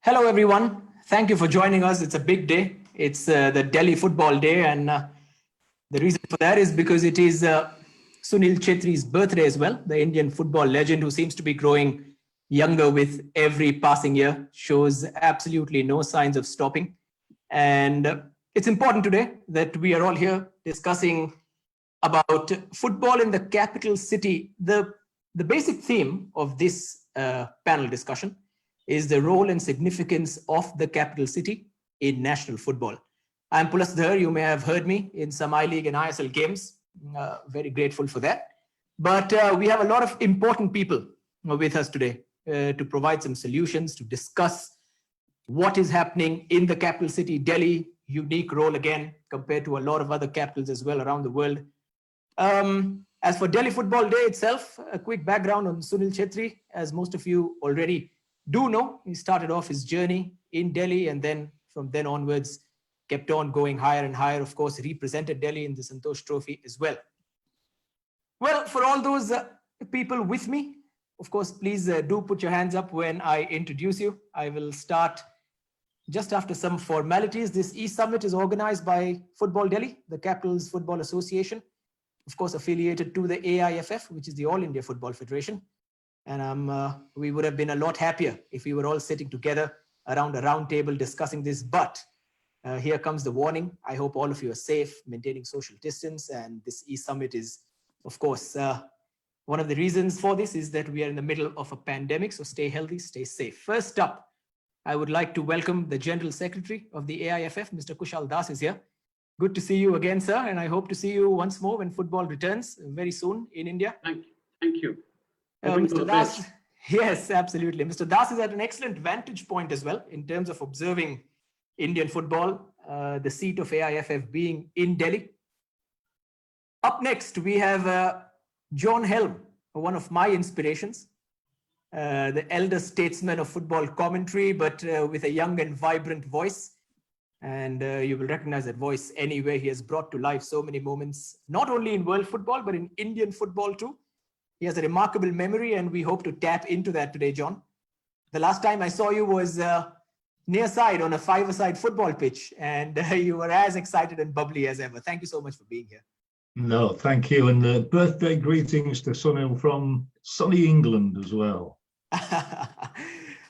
Hello, everyone. Thank you for joining us. It's a big day. It's the Delhi Football Day. And the reason for that is because it is Sunil Chhetri's birthday as well, the Indian football legend who seems to be growing younger with every passing year, shows absolutely no signs of stopping. And it's important today that we are all here discussing about football in the capital city. The basic theme of this panel discussion is the role and significance of the capital city in national football. I'm Pulasta Dhar. You may have heard me in some I-League and ISL games. Very grateful for that. But we have a lot of important people with us today to provide some solutions, to discuss what is happening in the capital city, Delhi, unique role again, compared to a lot of other capitals as well around the world. As for Delhi Football Day itself, a quick background on Sunil Chhetri. As most of you already do know, he started off his journey in Delhi and then from then onwards kept on going higher and higher. Of course, represented Delhi in the Santosh Trophy as well. Well, for all those people with me, of course, please do put your hands up when I introduce you. I will start just after some formalities. This e-summit is organized by Football Delhi, the capital's football association, of course, affiliated to the AIFF, which is the All India Football Federation. And we would have been a lot happier if we were all sitting together around a round table discussing this. But here comes the warning. I hope all of you are safe, maintaining social distance. And this e-summit is, of course, one of the reasons for this is that we are in the middle of a pandemic. So stay healthy, stay safe. First up, I would like to welcome the General Secretary of the AIFF, Mr. Kushal Das is here. Good to see you again, sir. And I hope to see you once more when football returns very soon in India. Thank you. Mr. Das, yes, absolutely. Mr. Das is at an excellent vantage point as well in terms of observing Indian football, the seat of AIFF being in Delhi. Up next, we have John Helm, one of my inspirations, the elder statesman of football commentary, but with a young and vibrant voice. And you will recognize that voice anywhere. He has brought to life so many moments, not only in world football, but in Indian football too. He has a remarkable memory, and we hope to tap into that today, John. The last time I saw you was near side on a five-a-side football pitch, and you were as excited and bubbly as ever. Thank you so much for being here. No, thank you. And birthday greetings to Sunil from sunny England as well.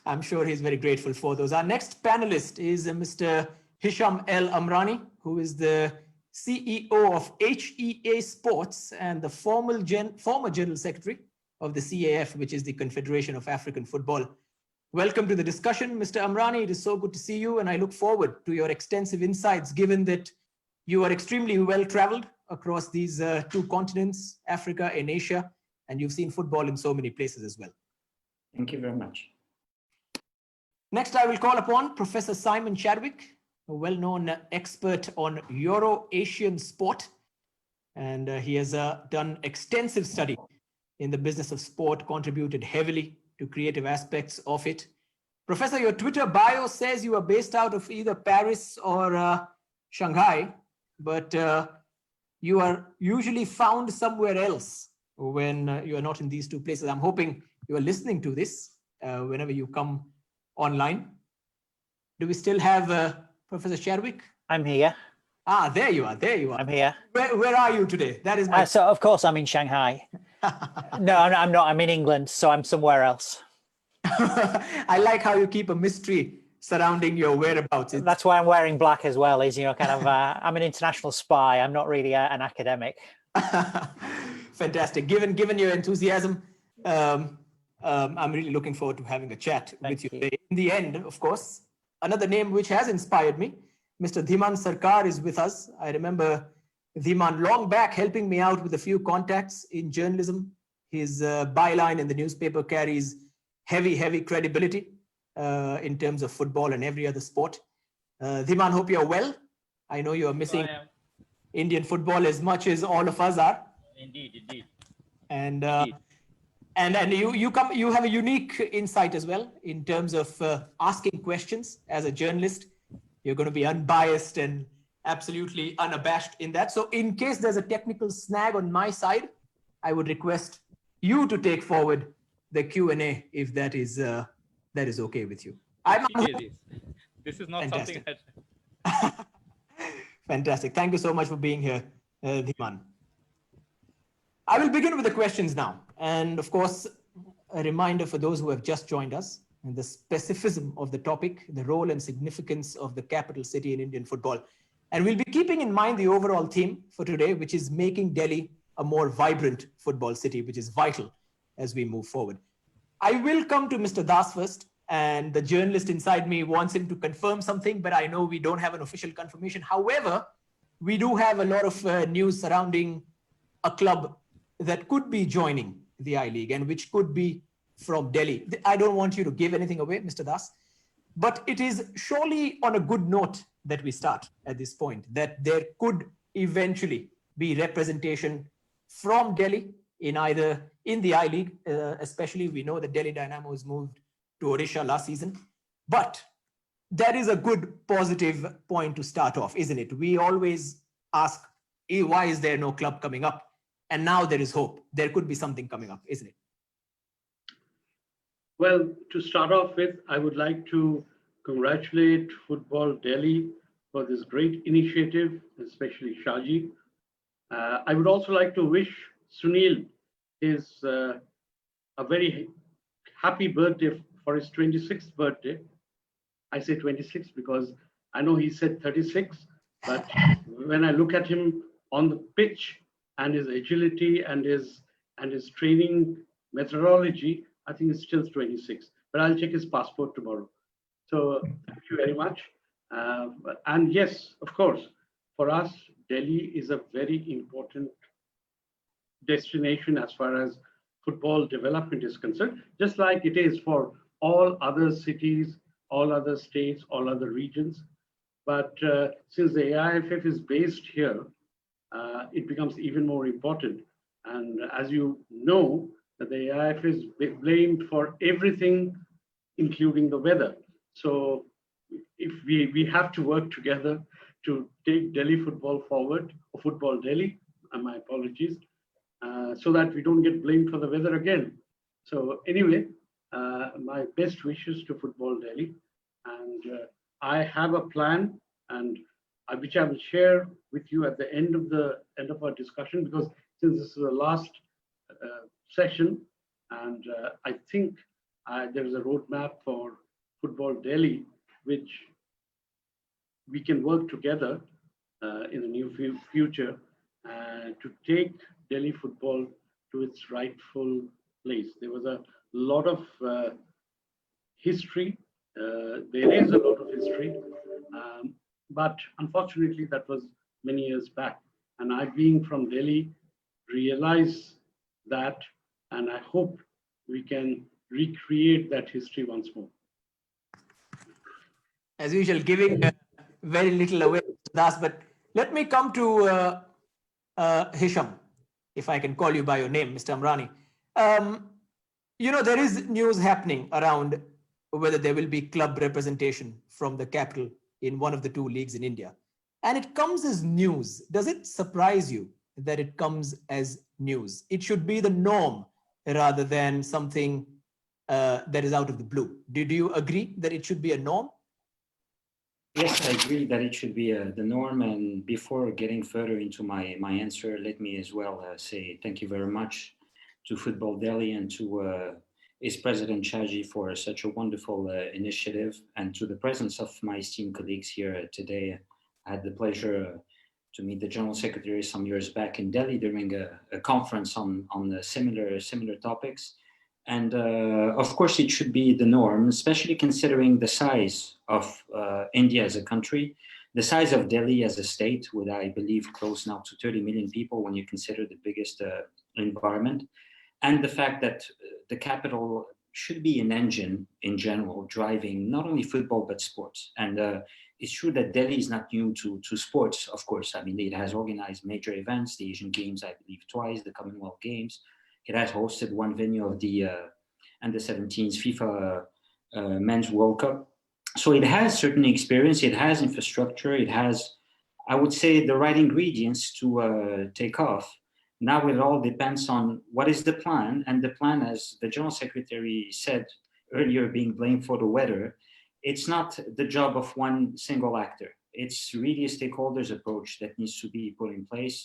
I'm sure he's very grateful for those. Our next panelist is Mr. Hisham Amrani, who is the CEO of HEA Sports and the former General Secretary of the CAF, which is the Confederation of African Football. Welcome to the discussion, Mr. Amrani. It is so good to see you, and I look forward to your extensive insights, given that you are extremely well-traveled across these two continents, Africa and Asia, and you've seen football in so many places as well. Thank you very much. Next, I will call upon Professor Simon Chadwick, a well-known expert on Euro-Asian sport. And he has done extensive study in the business of sport, contributed heavily to creative aspects of it. Professor, your Twitter bio says you are based out of either Paris or Shanghai, but you are usually found somewhere else when you are not in these two places. I'm hoping you are listening to this whenever you come online. Do we still have Professor Chadwick? I'm here. Ah, there you are. There you are. I'm here. Where are you today? That is my. So of course I'm in Shanghai. No, I'm not. I'm in England, so I'm somewhere else. I like how you keep a mystery surrounding your whereabouts. That's why I'm wearing black as well. Is kind of I'm an international spy. I'm not really an academic. Fantastic. Given your enthusiasm, I'm really looking forward to having a chat with you today. In the end, of course, another name which has inspired me, Mr. Dhiman Sarkar is with us. I remember Dhiman long back helping me out with a few contacts in journalism. His byline in the newspaper carries heavy credibility in terms of football and every other sport. Dhiman, hope you're well. I know you are missing Indian football as much as all of us are. Indeed. And you have a unique insight as well in terms of asking questions as a journalist. You're going to be unbiased and absolutely unabashed in that. So in case there's a technical snag on my side, I would request you to take forward the Q&A if that is okay with you. I'm This is not Fantastic. something that. Fantastic. Thank you so much for being here, Dhiman. I will begin with the questions now. And of course, a reminder for those who have just joined us, the specificism of the topic, the role and significance of the capital city in Indian football. And we'll be keeping in mind the overall theme for today, which is making Delhi a more vibrant football city, which is vital as we move forward. I will come to Mr. Das first, and the journalist inside me wants him to confirm something, but I know we don't have an official confirmation. However, we do have a lot of news surrounding a club that could be joining the I-League and which could be from Delhi. I don't want you to give anything away, Mr. Das, but it is surely on a good note that we start at this point, that there could eventually be representation from Delhi in either in the I-League, especially we know that Delhi Dynamos moved to Odisha last season, but that is a good positive point to start off, isn't it? We always ask, why is there no club coming up? And now there is hope. There could be something coming up, isn't it? Well, to start off with, I would like to congratulate Football Delhi for this great initiative, especially Shaji. I would also like to wish Sunil a very happy birthday for his 26th birthday. I say 26 because I know he said 36, but when I look at him on the pitch and his agility and his training methodology, I think it's still 26, but I'll check his passport tomorrow. So thank you very much. And yes, of course, for us, Delhi is a very important destination as far as football development is concerned, just like it is for all other cities, all other states, all other regions. But since the AIFF is based here, it becomes even more important. And as you know, that the AIFF is blamed for everything, including the weather. So if we have to work together to take Delhi football forward, or Football Delhi, my apologies, so that we don't get blamed for the weather again. So anyway, my best wishes to Football Delhi. And I have a plan, and which I will share with you at the end of our discussion, because since this is the last session, and I think there is a roadmap for Football Delhi, which we can work together in the near future to take Delhi football to its rightful place. There was a lot of history. There is a lot of history, but unfortunately that was many years back. And I, being from Delhi, realize that, and I hope we can recreate that history once more. As usual, giving very little away, Das, but let me come to Hisham, if I can call you by your name, Mr. Amrani. You know, there is news happening around whether there will be club representation from the capital in one of the two leagues in India. And it comes as news. Does it surprise you that it comes as news? It should be the norm rather than something that is out of the blue. Did you agree that it should be a norm? Yes, I agree that it should be the norm. And before getting further into my answer, let me as well say thank you very much to Football Delhi and to its president Chaji for such a wonderful initiative, and to the presence of my esteemed colleagues here today. I had the pleasure to meet the General Secretary some years back in Delhi during a conference on similar topics. And of course, it should be the norm, especially considering the size of India as a country, the size of Delhi as a state, with I believe close now to 30 million people when you consider the biggest environment, and the fact that the capital should be an engine in general, driving not only football, but sports. And it's true that Delhi is not new to sports, of course. I mean, it has organized major events, the Asian Games, I believe twice, the Commonwealth Games. It has hosted one venue of the Under-17s FIFA Men's World Cup. So it has certain experience, it has infrastructure, it has, I would say, the right ingredients to take off. Now it all depends on what is the plan, and the plan, as the General Secretary said earlier, being blamed for the weather, it's not the job of one single actor. It's really a stakeholders approach that needs to be put in place,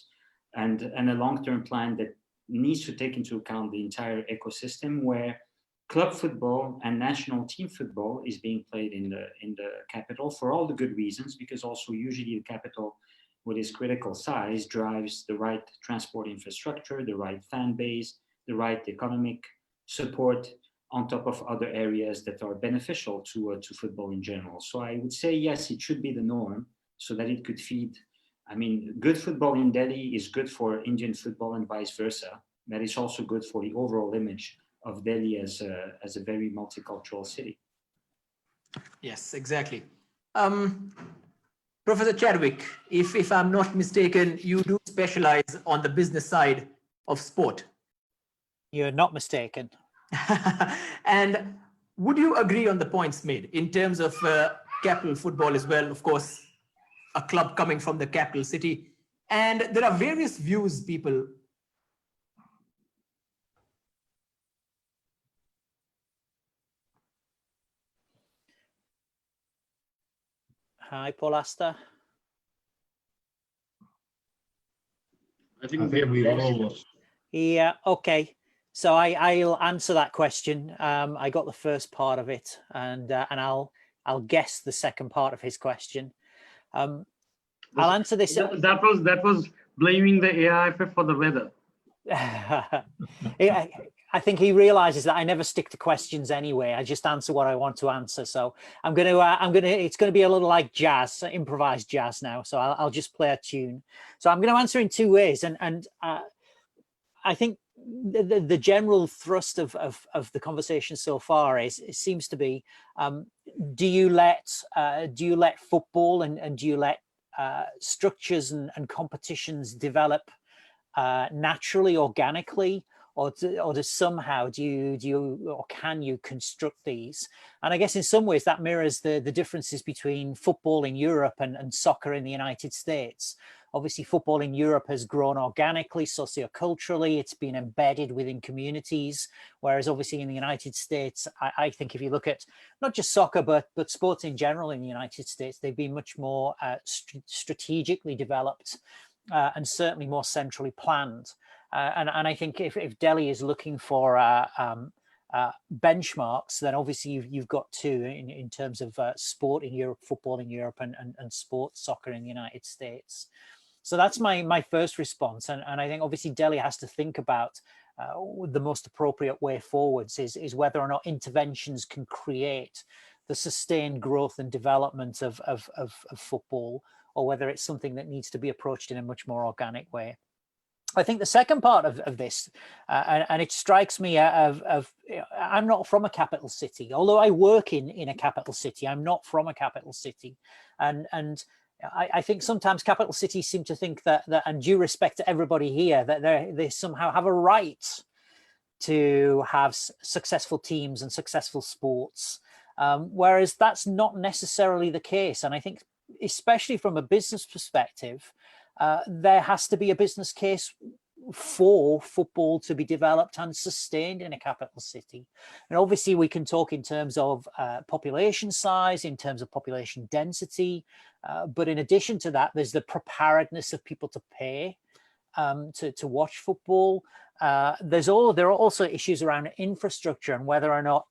and a long-term plan that needs to take into account the entire ecosystem where club football and national team football is being played in the capital for all the good reasons, because also usually the capital with its critical size drives the right transport infrastructure, the right fan base, the right economic support on top of other areas that are beneficial to football in general. So I would say, yes, it should be the norm so that it could feed. I mean, good football in Delhi is good for Indian football and vice versa. That is also good for the overall image of Delhi as a very multicultural city. Yes, exactly. Professor Chadwick, if I'm not mistaken, you do specialize on the business side of sport. You're not mistaken. And would you agree on the points made in terms of capital football as well? Of course, a club coming from the capital city. And there are various views people. Hi, Pulasta. I I think think we've lost all him. lost. Yeah, okay. So I'll answer that question. I got the first part of it, and I'll guess the second part of his question. I'll answer this. That was blaming the AIFF for the weather. I think he realizes that I never stick to questions anyway. I just answer what I want to answer. So it's going to be a little like jazz, improvised jazz now. So I'll just play a tune. So I'm going to answer in two ways, and I think the general thrust of the conversation so far it seems to be, do you let football and do you let structures and competitions develop naturally, organically, or does somehow do you or can you construct these? And I guess in some ways that mirrors the differences between football in Europe and soccer in the United States. Obviously, football in Europe has grown organically, socioculturally. It's been embedded within communities, whereas obviously in the United States, I think if you look at not just soccer, but sports in general in the United States, they've been much more strategically developed and certainly more centrally planned. And I think if Delhi is looking for benchmarks, then obviously you've got two in terms of sport in Europe, football in Europe, and sports soccer in the United States. So that's my first response. And I think obviously Delhi has to think about the most appropriate way forwards is whether or not interventions can create the sustained growth and development of football, or whether it's something that needs to be approached in a much more organic way. I think the second part of this, and it strikes me I'm not from a capital city, although I work in a capital city. I'm not from a capital city, and I think sometimes capital cities seem to think that and due respect to everybody here, that they somehow have a right to have successful teams and successful sports, whereas that's not necessarily the case. And I think, especially from a business perspective, there has to be a business case for football to be developed and sustained in a capital city. And obviously we can talk in terms of population size, in terms of population density, but in addition to that, there's the preparedness of people to pay to watch football. There are also issues around infrastructure and whether or not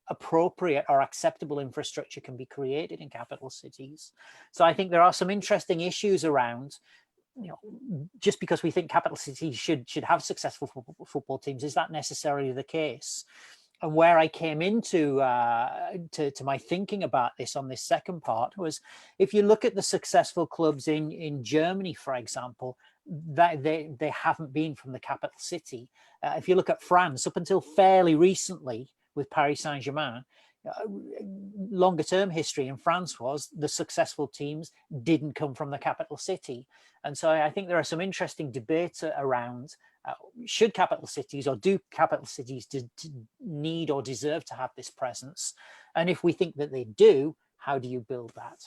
appropriate or acceptable infrastructure can be created in capital cities. So I think there are some interesting issues around, just because we think capital cities should have successful football teams, is that necessarily the case? And where I came into to my thinking about this on this second part was, if you look at the successful clubs in Germany, for example, that they haven't been from the capital city. If you look at France, up until fairly recently, with Paris Saint-Germain, longer term history in France was the successful teams didn't come from the capital city. And so I think there are some interesting debates around should capital cities, or do capital cities need or deserve to have this presence? And if we think that they do, how do you build that?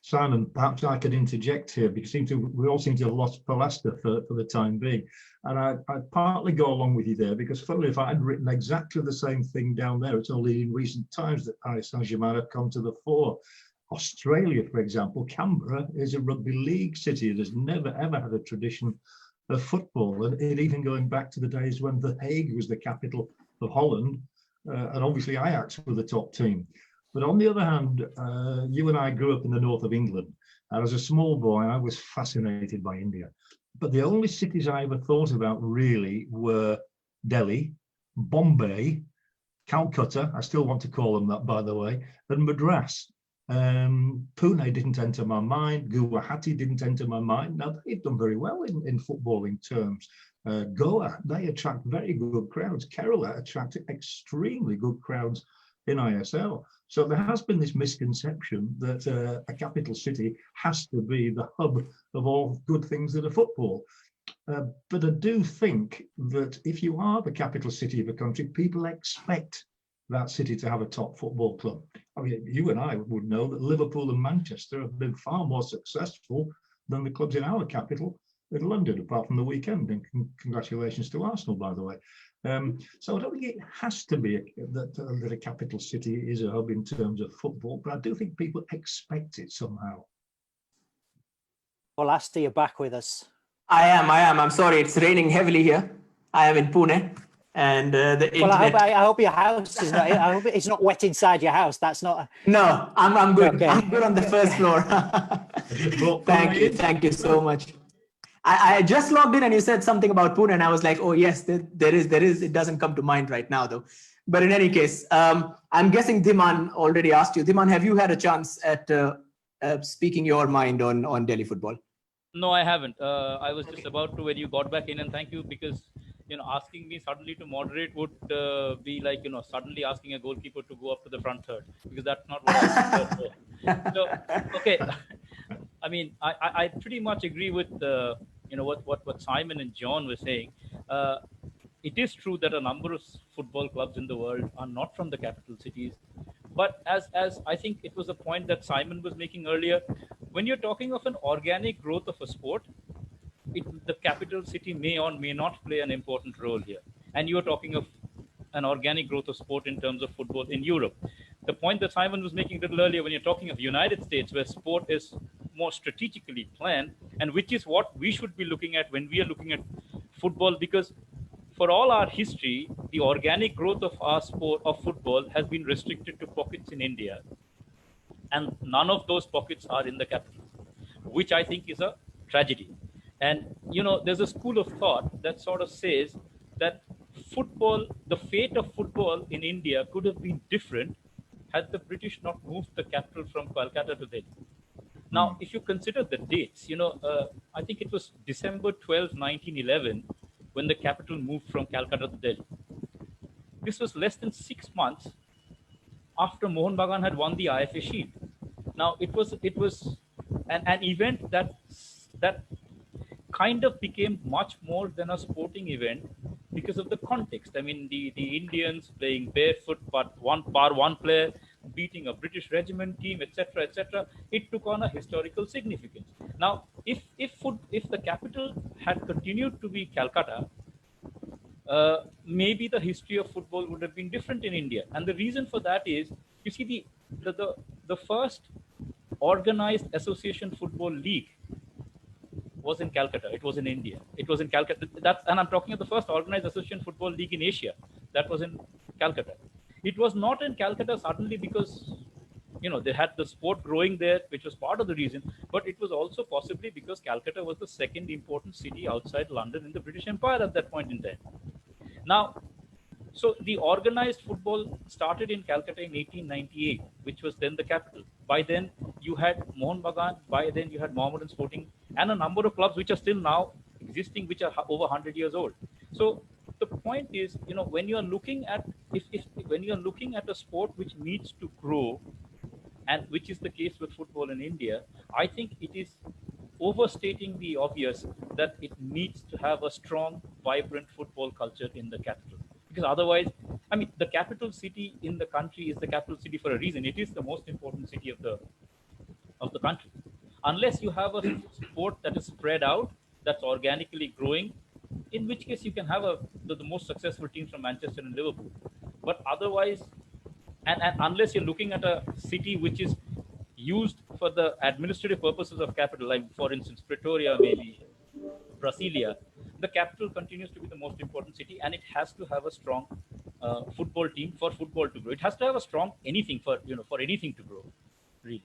Simon, perhaps I could interject here because we all seem to have lost Pulasta for the time being. And I partly go along with you there because, funnily, if I had written exactly the same thing down there, it's only in recent times that Paris Saint-Germain have come to the fore. Australia, for example, Canberra is a rugby league city. It has never, ever had a tradition of football. And it even going back to the days when The Hague was the capital of Holland, and obviously Ajax were the top team. But on the other hand, you and I grew up in the north of England. And as a small boy, I was fascinated by India. But the only cities I ever thought about really were Delhi, Bombay, Calcutta, I still want to call them that, by the way, and Madras. Pune didn't enter my mind. Guwahati didn't enter my mind. Now, they've done very well in footballing terms. Goa, they attract very good crowds. Kerala attract extremely good crowds in ISL. So there has been this misconception that a capital city has to be the hub of all good things that are football. But I do think that if you are the capital city of a country, people expect that city to have a top football club. I mean, you and I would know that Liverpool and Manchester have been far more successful than the clubs in our capital in London, apart from the weekend. And congratulations to Arsenal, by the way. So I don't think it has to be that a capital city is a hub in terms of football, but I do think people expect it somehow. Pulasta, you're back with us. I am. I'm sorry, it's raining heavily here. I am in Pune, and the internet. Well, I hope your house is not. I hope it's not wet inside your house. That's not. No, I'm good. Okay. I'm good on the first floor. Thank you so much. I just logged in and you said something about Pune and I was like, oh yes, there is. It doesn't come to mind right now though. But in any case, I'm guessing Dhiman already asked you. Dhiman, have you had a chance at speaking your mind on Delhi football? No, I haven't. I was just about to when you got back in, and thank you because asking me suddenly to moderate would be like suddenly asking a goalkeeper to go up to the front third because that's not what I was. So okay, I mean I pretty much agree with what Simon and John were saying. It is true that a number of football clubs in the world are not from the capital cities. But as I think it was a point that Simon was making earlier, when you're talking of an organic growth of a sport, the capital city may or may not play an important role here. And you're talking of an organic growth of sport in terms of football in Europe. The point that Simon was making a little earlier, when you're talking of the United States, where sport is more strategically planned, and which is what we should be looking at when we are looking at football, because for all our history, the organic growth of our sport of football has been restricted to pockets in India. And none of those pockets are in the capital, which I think is a tragedy. And, there's a school of thought that sort of says that football, the fate of football in India could have been different had the British not moved the capital from Calcutta to Delhi. Now, if you consider the dates, I think it was December 12, 1911, when the capital moved from Calcutta to Delhi. This was less than 6 months after Mohun Bagan had won the AIFF Shield. Now, it was an event that kind of became much more than a sporting event because of the context. I mean, the Indians playing barefoot, but one player beating a British regiment team, etc., etc. It took on a historical significance. Now, if the capital had continued to be Calcutta, maybe the history of football would have been different in India. And the reason for that is, you see, the first organized association football league was in Calcutta. It was in India. It was in Calcutta. And I'm talking of the first organized association football league in Asia. That was in Calcutta. It was not in Calcutta suddenly because, they had the sport growing there, which was part of the reason, but it was also possibly because Calcutta was the second important city outside London in the British Empire at that point in time. Now, so the organized football started in Calcutta in 1898, which was then the capital. By then, you had Mohun Bagan. By then, you had Mohammedan Sporting and a number of clubs which are still now existing, which are over 100 years old. So the point is, when you are looking at when you are looking at a sport which needs to grow, and which is the case with football in India, I think it is overstating the obvious that it needs to have a strong, vibrant football culture in the capital. Because otherwise, I mean, the capital city in the country is the capital city for a reason. It is the most important city of the of the country. Unless you have a sport that is spread out, that's organically growing, in which case you can have the most successful teams from Manchester and Liverpool. But otherwise, and unless you're looking at a city which is used for the administrative purposes of capital, like for instance, Pretoria, maybe Brasilia, the capital continues to be the most important city, and it has to have a strong football team for football to grow. It has to have a strong anything for anything to grow, really.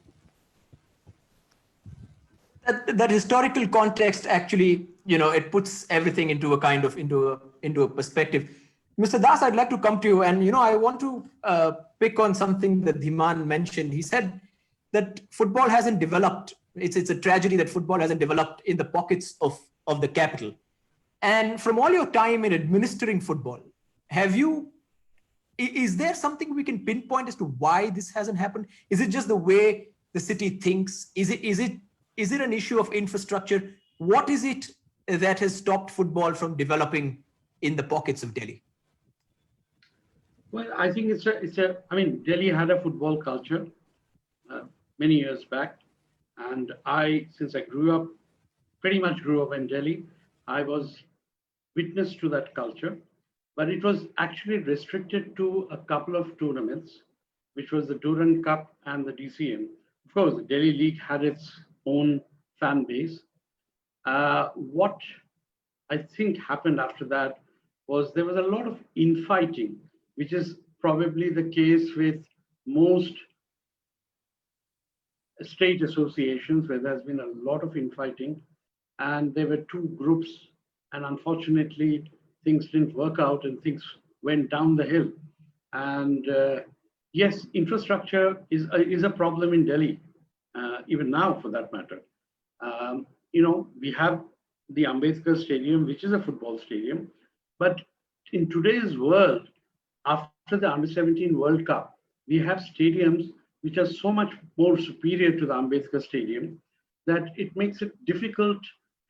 That historical context actually, it puts everything into a kind of into a perspective. Mr. Das, I'd like to come to you, and I want to pick on something that Dhiman mentioned. He said that football hasn't developed. It's a tragedy that football hasn't developed in the pockets of the capital. And from all your time in administering football, is there something we can pinpoint as to why this hasn't happened? Is it just the way the city thinks? Is it an issue of infrastructure? What is it that has stopped football from developing in the pockets of Delhi? Well, I think Delhi had a football culture many years back. And since I pretty much grew up in Delhi, I was witness to that culture. But it was actually restricted to a couple of tournaments, which was the Durand Cup and the DCM. Of course, the Delhi League had its own fan base. What I think happened after that was there was a lot of infighting, which is probably the case with most state associations where there's been a lot of infighting, and there were two groups, and unfortunately things didn't work out and things went down the hill. And yes, infrastructure is a problem in Delhi, even now for that matter. We have the Ambedkar Stadium, which is a football stadium, but in today's world, after the Under-17 World Cup, we have stadiums which are so much more superior to the Ambedkar Stadium that it makes it difficult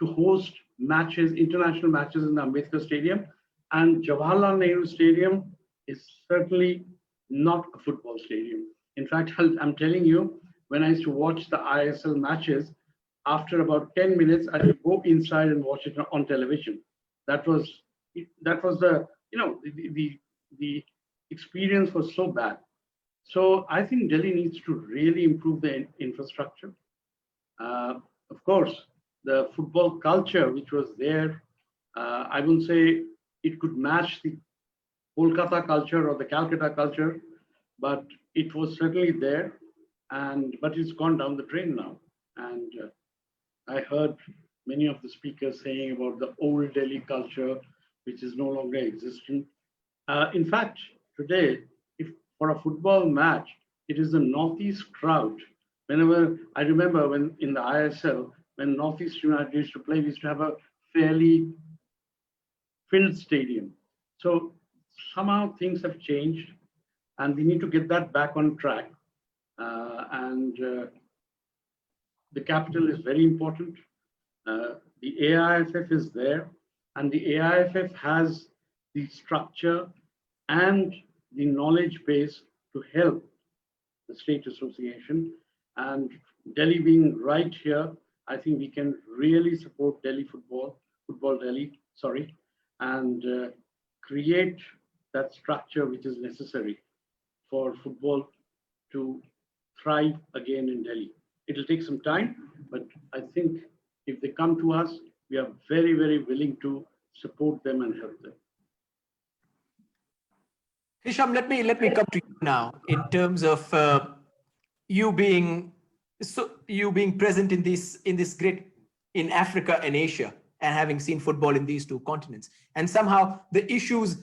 to host matches, international matches in the Ambedkar Stadium. And Jawaharlal Nehru Stadium is certainly not a football stadium. In fact, I'm telling you, when I used to watch the ISL matches, after about 10 minutes, I would go inside and watch it on television. That was the experience was so bad. So I think Delhi needs to really improve the infrastructure. Of course, the football culture, which was there, I wouldn't say it could match the Kolkata culture or the Calcutta culture, but it was certainly there, but it's gone down the drain now. And I heard many of the speakers saying about the old Delhi culture, which is no longer existent. In fact, today, for a football match, it is the Northeast crowd. Whenever I remember when in the ISL, when Northeast United used to play, we used to have a fairly filled stadium. So somehow things have changed, and we need to get that back on track. The capital is very important. The AIFF is there, and the AIFF has the structure and the knowledge base to help the state association. And Delhi being right here, I think we can really support Delhi football Delhi, and create that structure which is necessary for football to thrive again in Delhi. It'll take some time, but I think if they come to us, we are very, very willing to support them and help them. Hisham, let me come to you now in terms of you being present in Africa and Asia, and having seen football in these two continents, and somehow the issues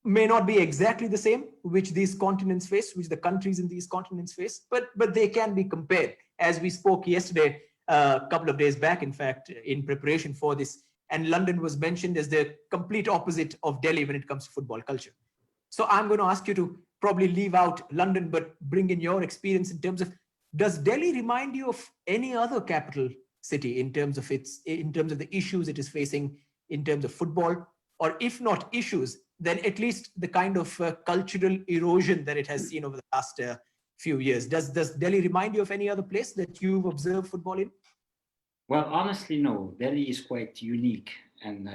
may not be exactly the same which these continents face, which the countries in these continents face, but they can be compared. As we spoke yesterday, a couple of days back, in fact, in preparation for this, and London was mentioned as the complete opposite of Delhi when it comes to football culture. So I'm going to ask you to probably leave out London, but bring in your experience in terms of, does Delhi remind you of any other capital city in terms of the issues it is facing in terms of football, or if not issues, then at least the kind of cultural erosion that it has seen over the last few years. Does Delhi remind you of any other place that you've observed football in? Well, honestly, no. Delhi is quite unique and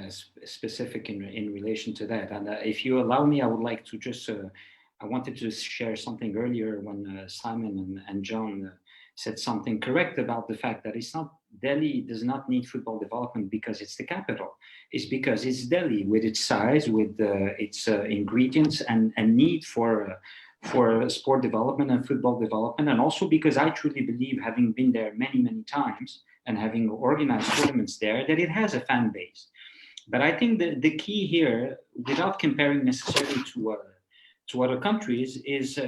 specific in relation to that. And if you allow me, I would like to just, I wanted to share something earlier when Simon and John said something correct about the fact that it's not, Delhi does not need football development because it's the capital. It's because it's Delhi with its size, with its ingredients and need for sport development and football development. And also because I truly believe, having been there many, many times and having organized tournaments there, that it has a fan base. But I think the key here, without comparing necessarily to other countries, is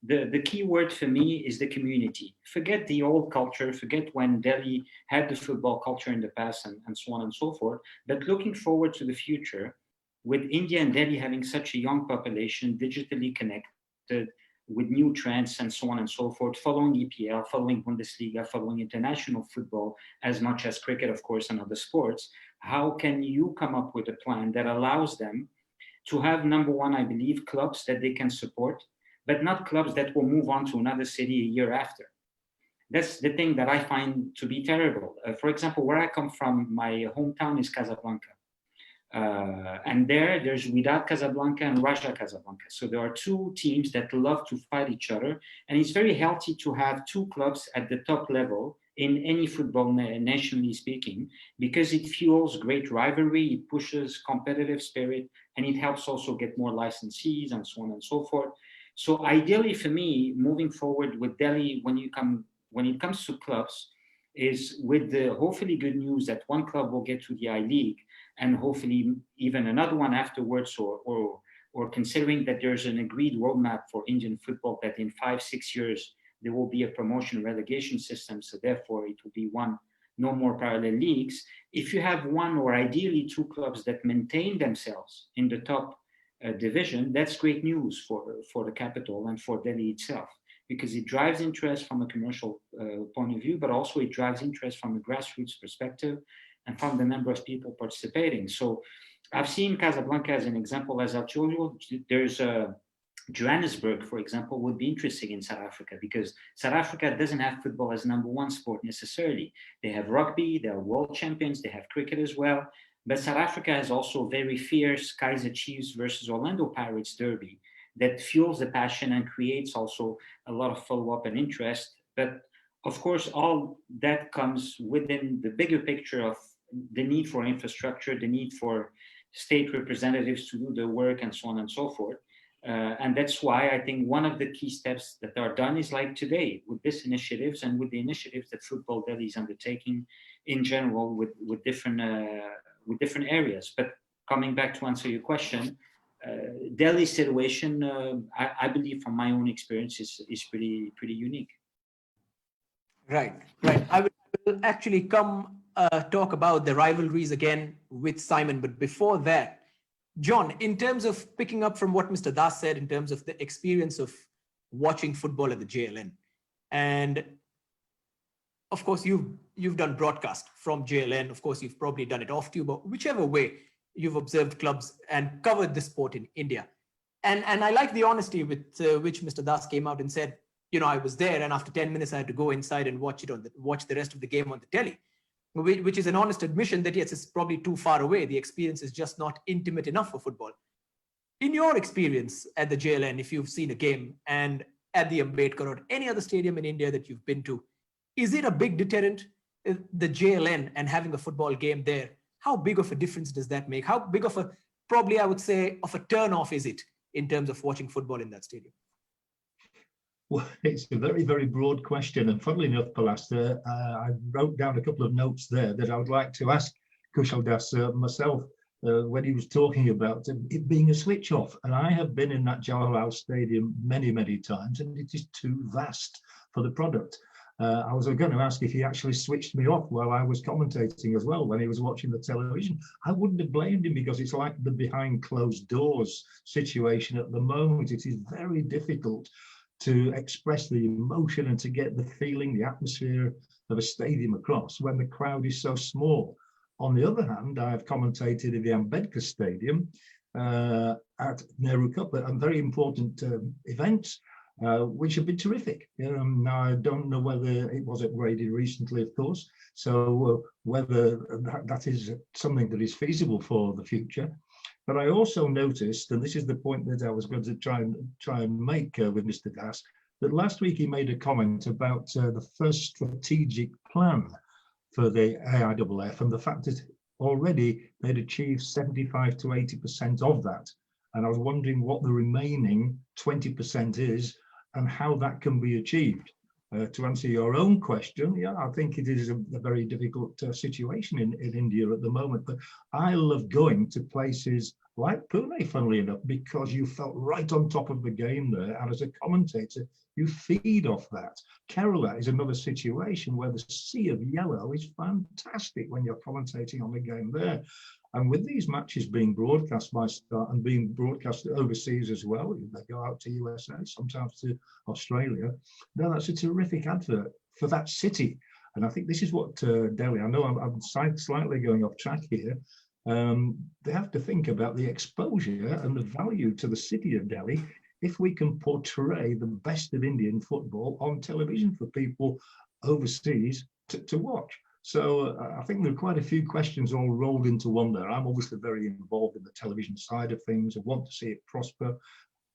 the key word for me is the community. Forget the old culture, forget when Delhi had the football culture in the past and so on and so forth. But looking forward to the future, with India and Delhi having such a young population, digitally connected, with new trends and so on and so forth, following EPL, following Bundesliga, following international football, as much as cricket, of course, and other sports, how can you come up with a plan that allows them to have, number one, I believe, clubs that they can support, but not clubs that will move on to another city a year after? That's the thing that I find to be terrible. For example, where I come from, my hometown is Casablanca. And there's Wydad Casablanca and Raja Casablanca. So there are two teams that love to fight each other. And it's very healthy to have two clubs at the top level in any football, nationally speaking, because it fuels great rivalry, it pushes competitive spirit, and it helps also get more licensees and so on and so forth. So ideally for me, moving forward with Delhi, when it comes to clubs, is with the hopefully good news that one club will get to the I-League, and hopefully even another one afterwards, or considering that there's an agreed roadmap for Indian football that in 5-6 years there will be a promotion relegation system, so therefore it will be no more parallel leagues. If you have one or ideally two clubs that maintain themselves in the top division, that's great news for the capital and for Delhi itself, because it drives interest from a commercial point of view, but also it drives interest from a grassroots perspective and from the number of people participating. So I've seen Casablanca as an example. As I told you, there's Johannesburg, for example, would be interesting in South Africa, because South Africa doesn't have football as number one sport necessarily. They have rugby, they are world champions, they have cricket as well. But South Africa has also very fierce Kaizer Chiefs versus Orlando Pirates derby that fuels the passion and creates also a lot of follow-up and interest. But of course, all that comes within the bigger picture of the need for infrastructure, the need for state representatives to do the work, and so on and so forth. And that's why I think one of the key steps that are done is like today with these initiatives and with the initiatives that Football Delhi is undertaking in general with different areas. But coming back to answer your question, Delhi's situation, I believe from my own experience, is pretty unique. Right. I will actually come talk about the rivalries again with Simon. But before that, John, in terms of picking up from what Mr. Das said, in terms of the experience of watching football at the JLN, and of course you've done broadcast from JLN. Of course, you've probably done it off tube, but whichever way, you've observed clubs and covered the sport in India. And I like the honesty with which Mr. Das came out and said, you know, I was there, and after 10 minutes I had to go inside and watch the rest of the game on the telly, which is an honest admission that yes, it's probably too far away. The experience is just not intimate enough for football. In your experience at the JLN, if you've seen a game, and at the Ambedkar or any other stadium in India that you've been to, is it a big deterrent, the JLN, and having a football game there? How big of a difference does that make? How big of probably I would say, of a turn-off is it in terms of watching football in that stadium? Well, it's a very, very broad question. And funnily enough, Pulasta, I wrote down a couple of notes there that I would like to ask Kushal Das myself when he was talking about it being a switch off. And I have been in that Jawaharlal Stadium many, many times, and it is too vast for the product. I was going to ask if he actually switched me off while I was commentating as well when he was watching the television. I wouldn't have blamed him, because it's like the behind closed doors situation at the moment. It is very difficult to express the emotion and to get the feeling, the atmosphere of a stadium across when the crowd is so small. On the other hand, I've commentated in the Ambedkar Stadium at Nehru Cup and very important events. which have been terrific. Now, I don't know whether it was upgraded recently, of course, so whether that is something that is feasible for the future. But I also noticed, and this is the point that I was going to try and make with Mr. Das, that last week he made a comment about the first strategic plan for the AIFF and the fact that already they'd achieved 75 to 80% of that. And I was wondering what the remaining 20% is and how that can be achieved. To answer your own question, yeah, I think it is a very difficult situation in India at the moment, but I love going to places like Pune, funnily enough, because you felt right on top of the game there, and as a commentator, you feed off that. Kerala is another situation where the sea of yellow is fantastic when you're commentating on the game there. And with these matches being broadcast by Star and being broadcast overseas as well, they go out to USA, sometimes to Australia. Now that's a terrific advert for that city. And I think this is what Delhi, I know I'm slightly going off track here. They have to think about the exposure and the value to the city of Delhi if we can portray the best of Indian football on television for people overseas to watch. So I think there are quite a few questions all rolled into one there. I'm obviously very involved in the television side of things. I want to see it prosper.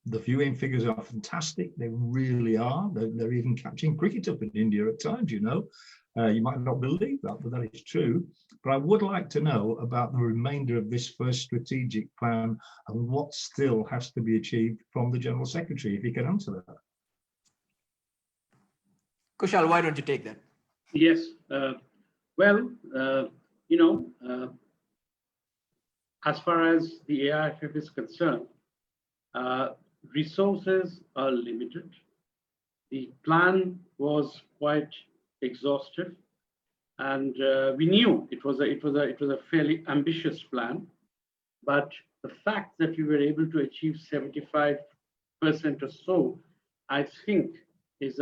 The viewing figures are fantastic. They really are. They're even catching cricket up in India at times, you know. You might not believe that, but that is true. But I would like to know about the remainder of this first strategic plan and what still has to be achieved from the General Secretary, if he can answer that. Kushal, why don't you take that? Yes. As far as the AIFF is concerned, resources are limited. The plan was quite exhaustive, and we knew it was a fairly ambitious plan. But the fact that we were able to achieve 75% or so, I think, is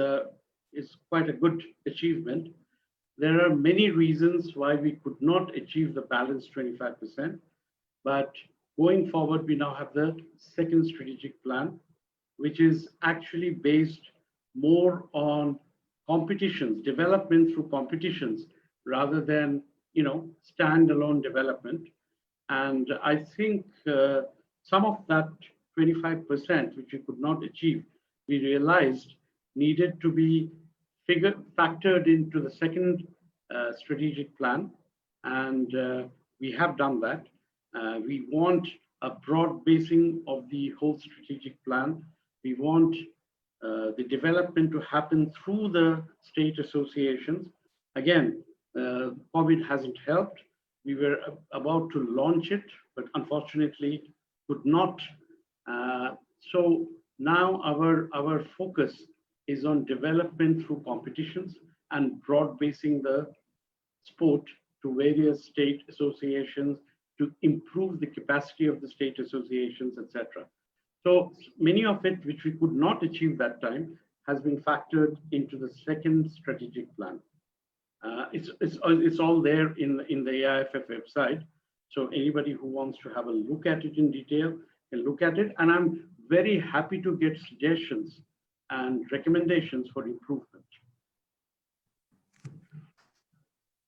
quite a good achievement. There are many reasons why we could not achieve the balanced 25%, but going forward, we now have the second strategic plan, which is actually based more on competitions, development through competitions, rather than, standalone development. And I think some of that 25%, which we could not achieve, we realized needed to be factored into the second strategic plan, and we have done that. We want a broad basing of the whole strategic plan. We want the development to happen through the state associations. Again, COVID hasn't helped. We were about to launch it, but unfortunately could not. So now our focus is on development through competitions and broad basing the sport to various state associations to improve the capacity of the state associations, etc. So many of it, which we could not achieve that time, has been factored into the second strategic plan. It's all there in the AIFF website. So anybody who wants to have a look at it in detail can look at it. And I'm very happy to get suggestions and recommendations for improvement.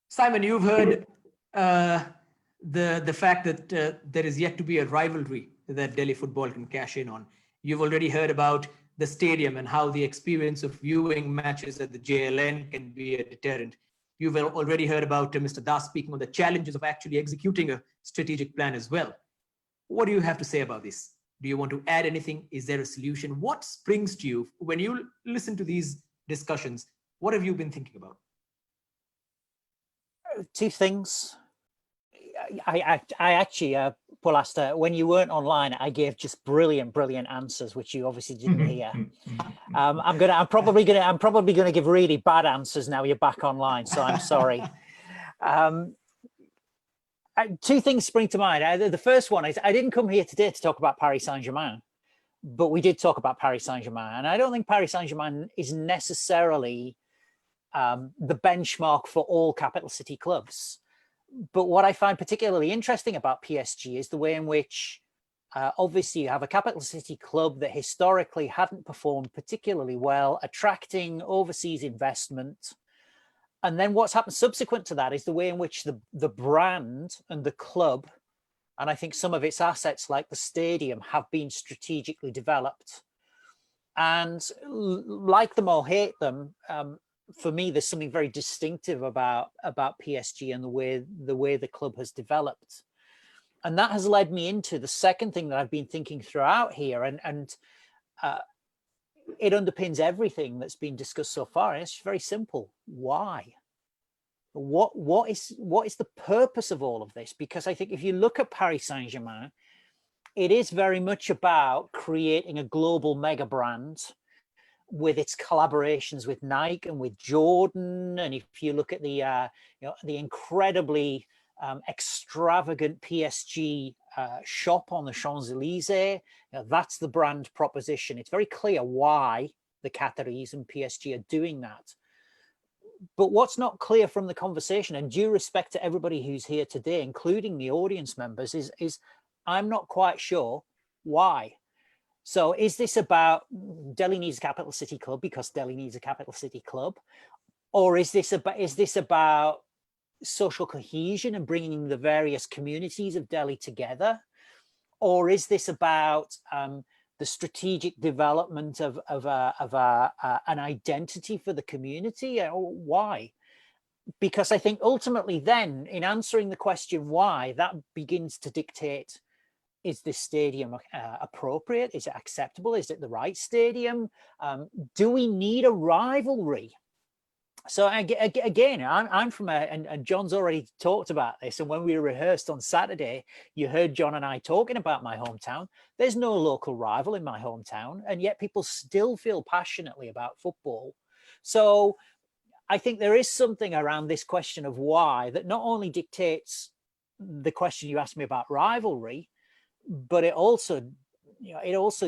Simon, you've heard the fact that there is yet to be a rivalry that Delhi football can cash in on. You've already heard about the stadium and how the experience of viewing matches at the JLN can be a deterrent. You've already heard about Mr. Das speaking on the challenges of actually executing a strategic plan as well. What do you have to say about this? Do you want to add anything? Is there a solution? What springs to you when you listen to these discussions? What have you been thinking about? Two things. I actually, Pulasta, when you weren't online, I gave just brilliant answers, which you obviously didn't hear. I'm probably gonna give really bad answers now you're back online, so I'm sorry. Two things spring to mind. The first one is I didn't come here today to talk about Paris Saint-Germain, but we did talk about Paris Saint-Germain, and I don't think Paris Saint-Germain is necessarily the benchmark for all capital city clubs. But what I find particularly interesting about PSG is the way in which Obviously, you have a capital city club that historically hadn't performed particularly well, attracting overseas investment. And then what's happened subsequent to that is the way in which the brand and the club, and I think some of its assets like the stadium, have been strategically developed. And like them or hate them, for me, there's something very distinctive about PSG and the way the club has developed. And that has led me into the second thing that I've been thinking throughout here, and it underpins everything that's been discussed so far. And it's very simple. Why? What is the purpose of all of this? Because I think if you look at Paris Saint-Germain, it is very much about creating a global mega brand with its collaborations with Nike and with Jordan. And if you look at the incredibly extravagant PSG shop on the Champs-Élysées, that's the brand proposition. It's very clear why the Qataris and PSG are doing that. But what's not clear from the conversation, and due respect to everybody who's here today, including the audience members, is I'm not quite sure why. So is this about Delhi needs a capital city club because Delhi needs a capital city club? Or is this about social cohesion and bringing the various communities of Delhi together? Or is this about the strategic development of an identity for the community? Why? Because I think ultimately then, in answering the question why, that begins to dictate, is this stadium appropriate? Is it acceptable? Is it the right stadium? Do we need a rivalry? So again, I'm from and John's already talked about this. And when we rehearsed on Saturday, you heard John and I talking about my hometown. There's no local rival in my hometown, and yet people still feel passionately about football. So I think there is something around this question of why that not only dictates the question you asked me about rivalry, but it also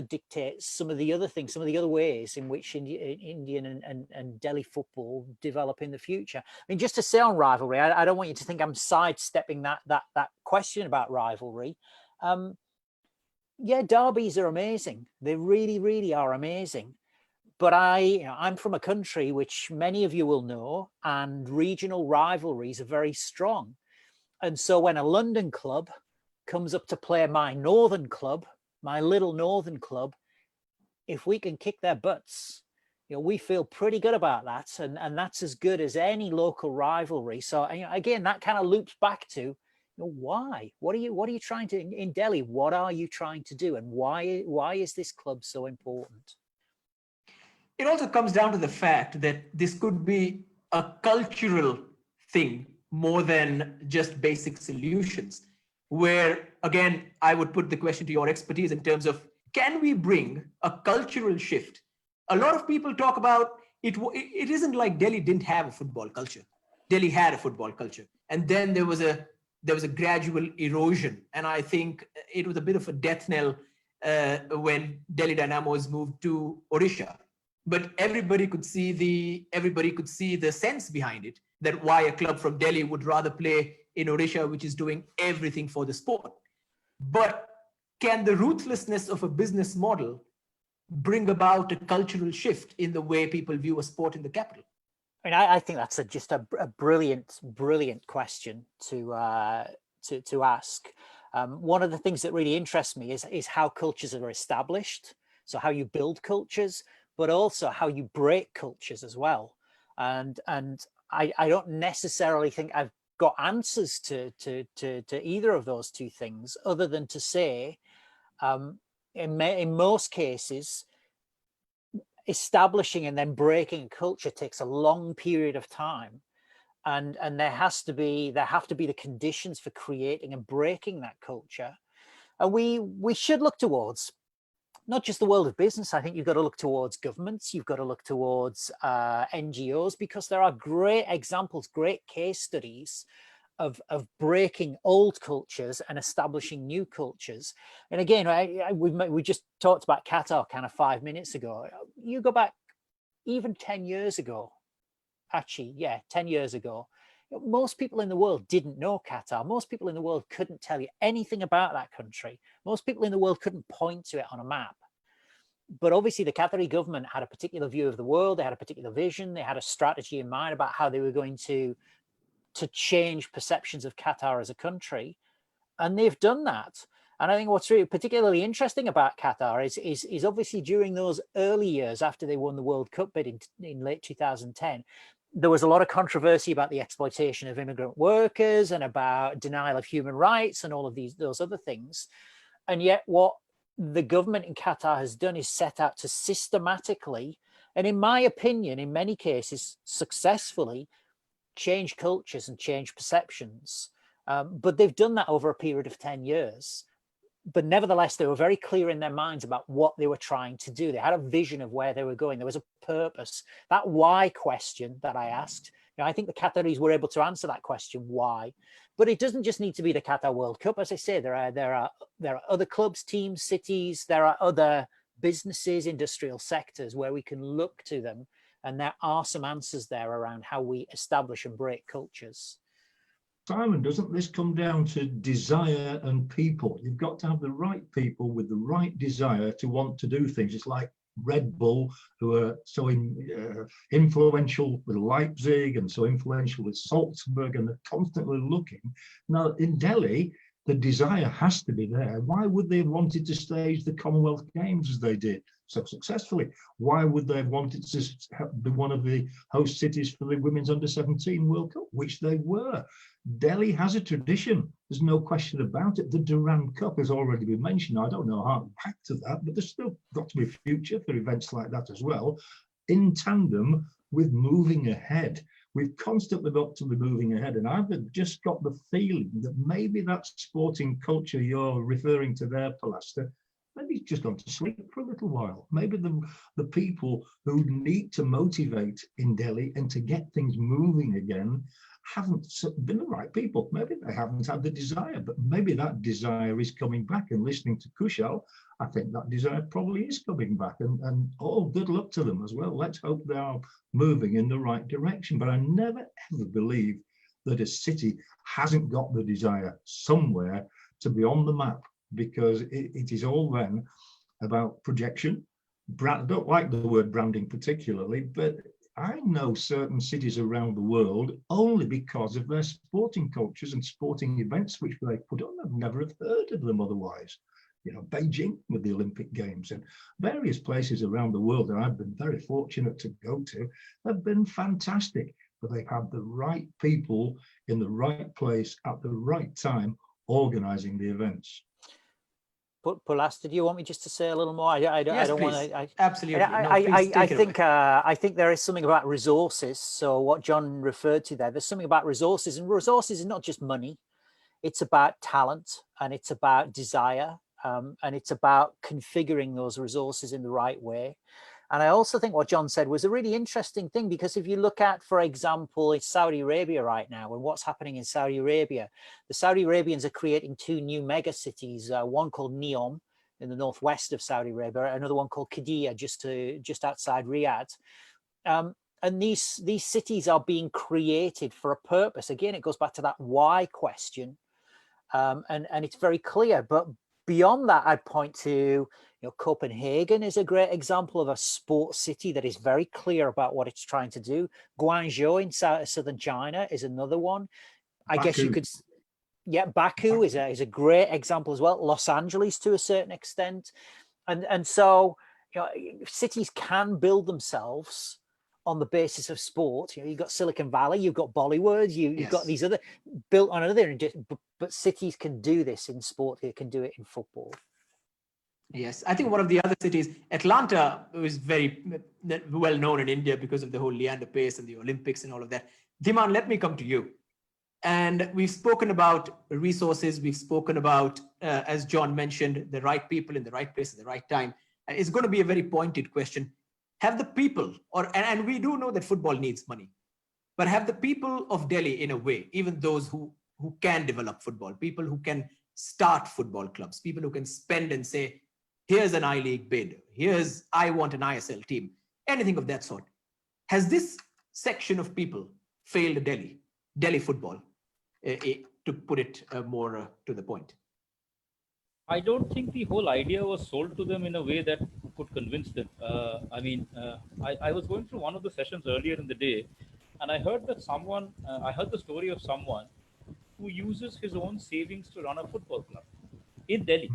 dictates some of the other things, some of the other ways in which Indian and Delhi football develop in the future. I mean, just to say on rivalry, I don't want you to think I'm sidestepping that question about rivalry. Yeah, derbies are amazing. They really, really are amazing. But I'm from a country which many of you will know, and regional rivalries are very strong. And so when a London club comes up to play my northern club, my little northern club, if we can kick their butts, we feel pretty good about that. And that's as good as any local rivalry. So again, that kind of loops back to why? What are you trying to, in Delhi, what are you trying to do? And why is this club so important? It also comes down to the fact that this could be a cultural thing more than just basic solutions, where, again, I would put the question to your expertise in terms of, can we bring a cultural shift? A lot of people talk about it. It isn't like Delhi didn't have a football culture. Delhi had a football culture. And then there was a gradual erosion. And I think it was a bit of a death knell when Delhi Dynamos moved to Odisha. But everybody could see the sense behind it, that why a club from Delhi would rather play in Odisha, which is doing everything for the sport. But can the ruthlessness of a business model bring about a cultural shift in the way people view a sport in the capital? I mean, I think that's just a brilliant question to ask. One of the things that really interests me is how cultures are established. So how you build cultures, but also how you break cultures as well. And I don't necessarily think I've got answers to either of those two things, other than to say, in most cases, establishing and then breaking a culture takes a long period of time, and there have to be the conditions for creating and breaking that culture. And we should look towards not just the world of business. I think you've got to look towards governments, you've got to look towards NGOs, because there are great examples, great case studies of breaking old cultures and establishing new cultures. And again, we just talked about Qatar kind of 5 minutes ago. You go back even 10 years ago, actually, yeah, 10 years ago, Most people in the world didn't know Qatar. Most people in the world couldn't tell you anything about that country. Most people in the world couldn't point to it on a map. But obviously the Qatari government had a particular view of the world. They had a particular vision. They had a strategy in mind about how they were going to change perceptions of Qatar as a country. And they've done that. And I think what's really particularly interesting about Qatar is obviously during those early years after they won the World Cup bid in late 2010, there was a lot of controversy about the exploitation of immigrant workers and about denial of human rights and all of those other things. And yet what the government in Qatar has done is set out to systematically, and in my opinion, in many cases, successfully change cultures and change perceptions. But they've done that over a period of 10 years. But nevertheless, they were very clear in their minds about what they were trying to do. They had a vision of where they were going. There was a purpose. That why question that I asked, I think the Qataris were able to answer that question, why. But it doesn't just need to be the Qatar World Cup. As I say, there are other clubs, teams, cities. There are other businesses, industrial sectors where we can look to them. And there are some answers there around how we establish and break cultures. Simon, doesn't this come down to desire and people? You've got to have the right people with the right desire to want to do things. It's like Red Bull, who are so influential with Leipzig and so influential with Salzburg, and they're constantly looking. Now, in Delhi, the desire has to be there. Why would they have wanted to stage the Commonwealth Games as they did so successfully? Why would they have wanted to be one of the host cities for the Women's Under-17 World Cup, which they were? Delhi has a tradition. There's no question about it. The Durand Cup has already been mentioned. I don't know how back to that, but there's still got to be a future for events like that as well, in tandem with moving ahead. We've constantly got to be moving ahead, and I've just got the feeling that maybe that sporting culture you're referring to there, Pulasta, maybe it's just gone to sleep for a little while. Maybe the people who need to motivate in Delhi and to get things moving again haven't been the right people. Maybe they haven't had the desire, but maybe that desire is coming back. And listening to Kushal, I think that desire probably is coming back, and all good luck to them as well. Let's hope they are moving in the right direction. But I never ever believe that a city hasn't got the desire somewhere to be on the map, because it is all then about projection. I don't like the word branding particularly, but I know certain cities around the world only because of their sporting cultures and sporting events which they put on. I've never have heard of them otherwise. You know, Beijing with the Olympic Games and various places around the world that I've been very fortunate to go to have been fantastic, but they've had the right people in the right place at the right time organizing the events. But Pulasta, do you want me just to say a little more? I don't want to. Absolutely. I think there is something about resources. So what John referred to there's something about resources, and resources is not just money. It's about talent, and it's about desire, and it's about configuring those resources in the right way. And I also think what John said was a really interesting thing, because if you look at, for example, in Saudi Arabia right now and what's happening in Saudi Arabia, the Saudi Arabians are creating two new mega cities, one called Neom in the northwest of Saudi Arabia, another one called Qiddiya just outside Riyadh. And these cities are being created for a purpose. Again, it goes back to that why question. And it's very clear. But beyond that, I'd point to, Copenhagen is a great example of a sports city that is very clear about what it's trying to do. Guangzhou in southern China is another one. I guess you could, Baku is a great example as well. Los Angeles to a certain extent. And so, cities can build themselves on the basis of sport. You've got Silicon Valley, you've got Bollywood, you've got these other built on another, but cities can do this in sport, they can do it in football. Yes, I think one of the other cities, Atlanta, is very well known in India because of the whole Leander Pace and the Olympics and all of that. Dhiman, let me come to you. And we've spoken about resources, we've spoken about, as John mentioned, the right people in the right place at the right time. It's going to be a very pointed question. Have the people, and we do know that football needs money, but have the people of Delhi, in a way, even those who can develop football, people who can start football clubs, people who can spend and say, here's an I-League bid, I want an ISL team, anything of that sort. Has this section of people failed Delhi? Delhi football, to put it more to the point? I don't think the whole idea was sold to them in a way that could convince them. I was going through one of the sessions earlier in the day, and I heard that I heard the story of someone who uses his own savings to run a football club in Delhi.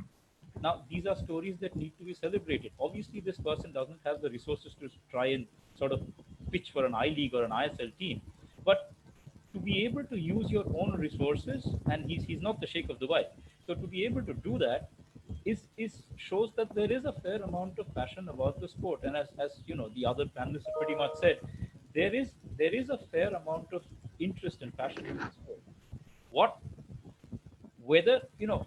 Now, these are stories that need to be celebrated. Obviously, this person doesn't have the resources to try and sort of pitch for an I-League or an ISL team. But to be able to use your own resources, and he's not the Sheikh of Dubai, so to be able to do that shows that there is a fair amount of passion about the sport. And as you know, the other panelists have pretty much said, there is a fair amount of interest and passion in the sport. Whether, you know,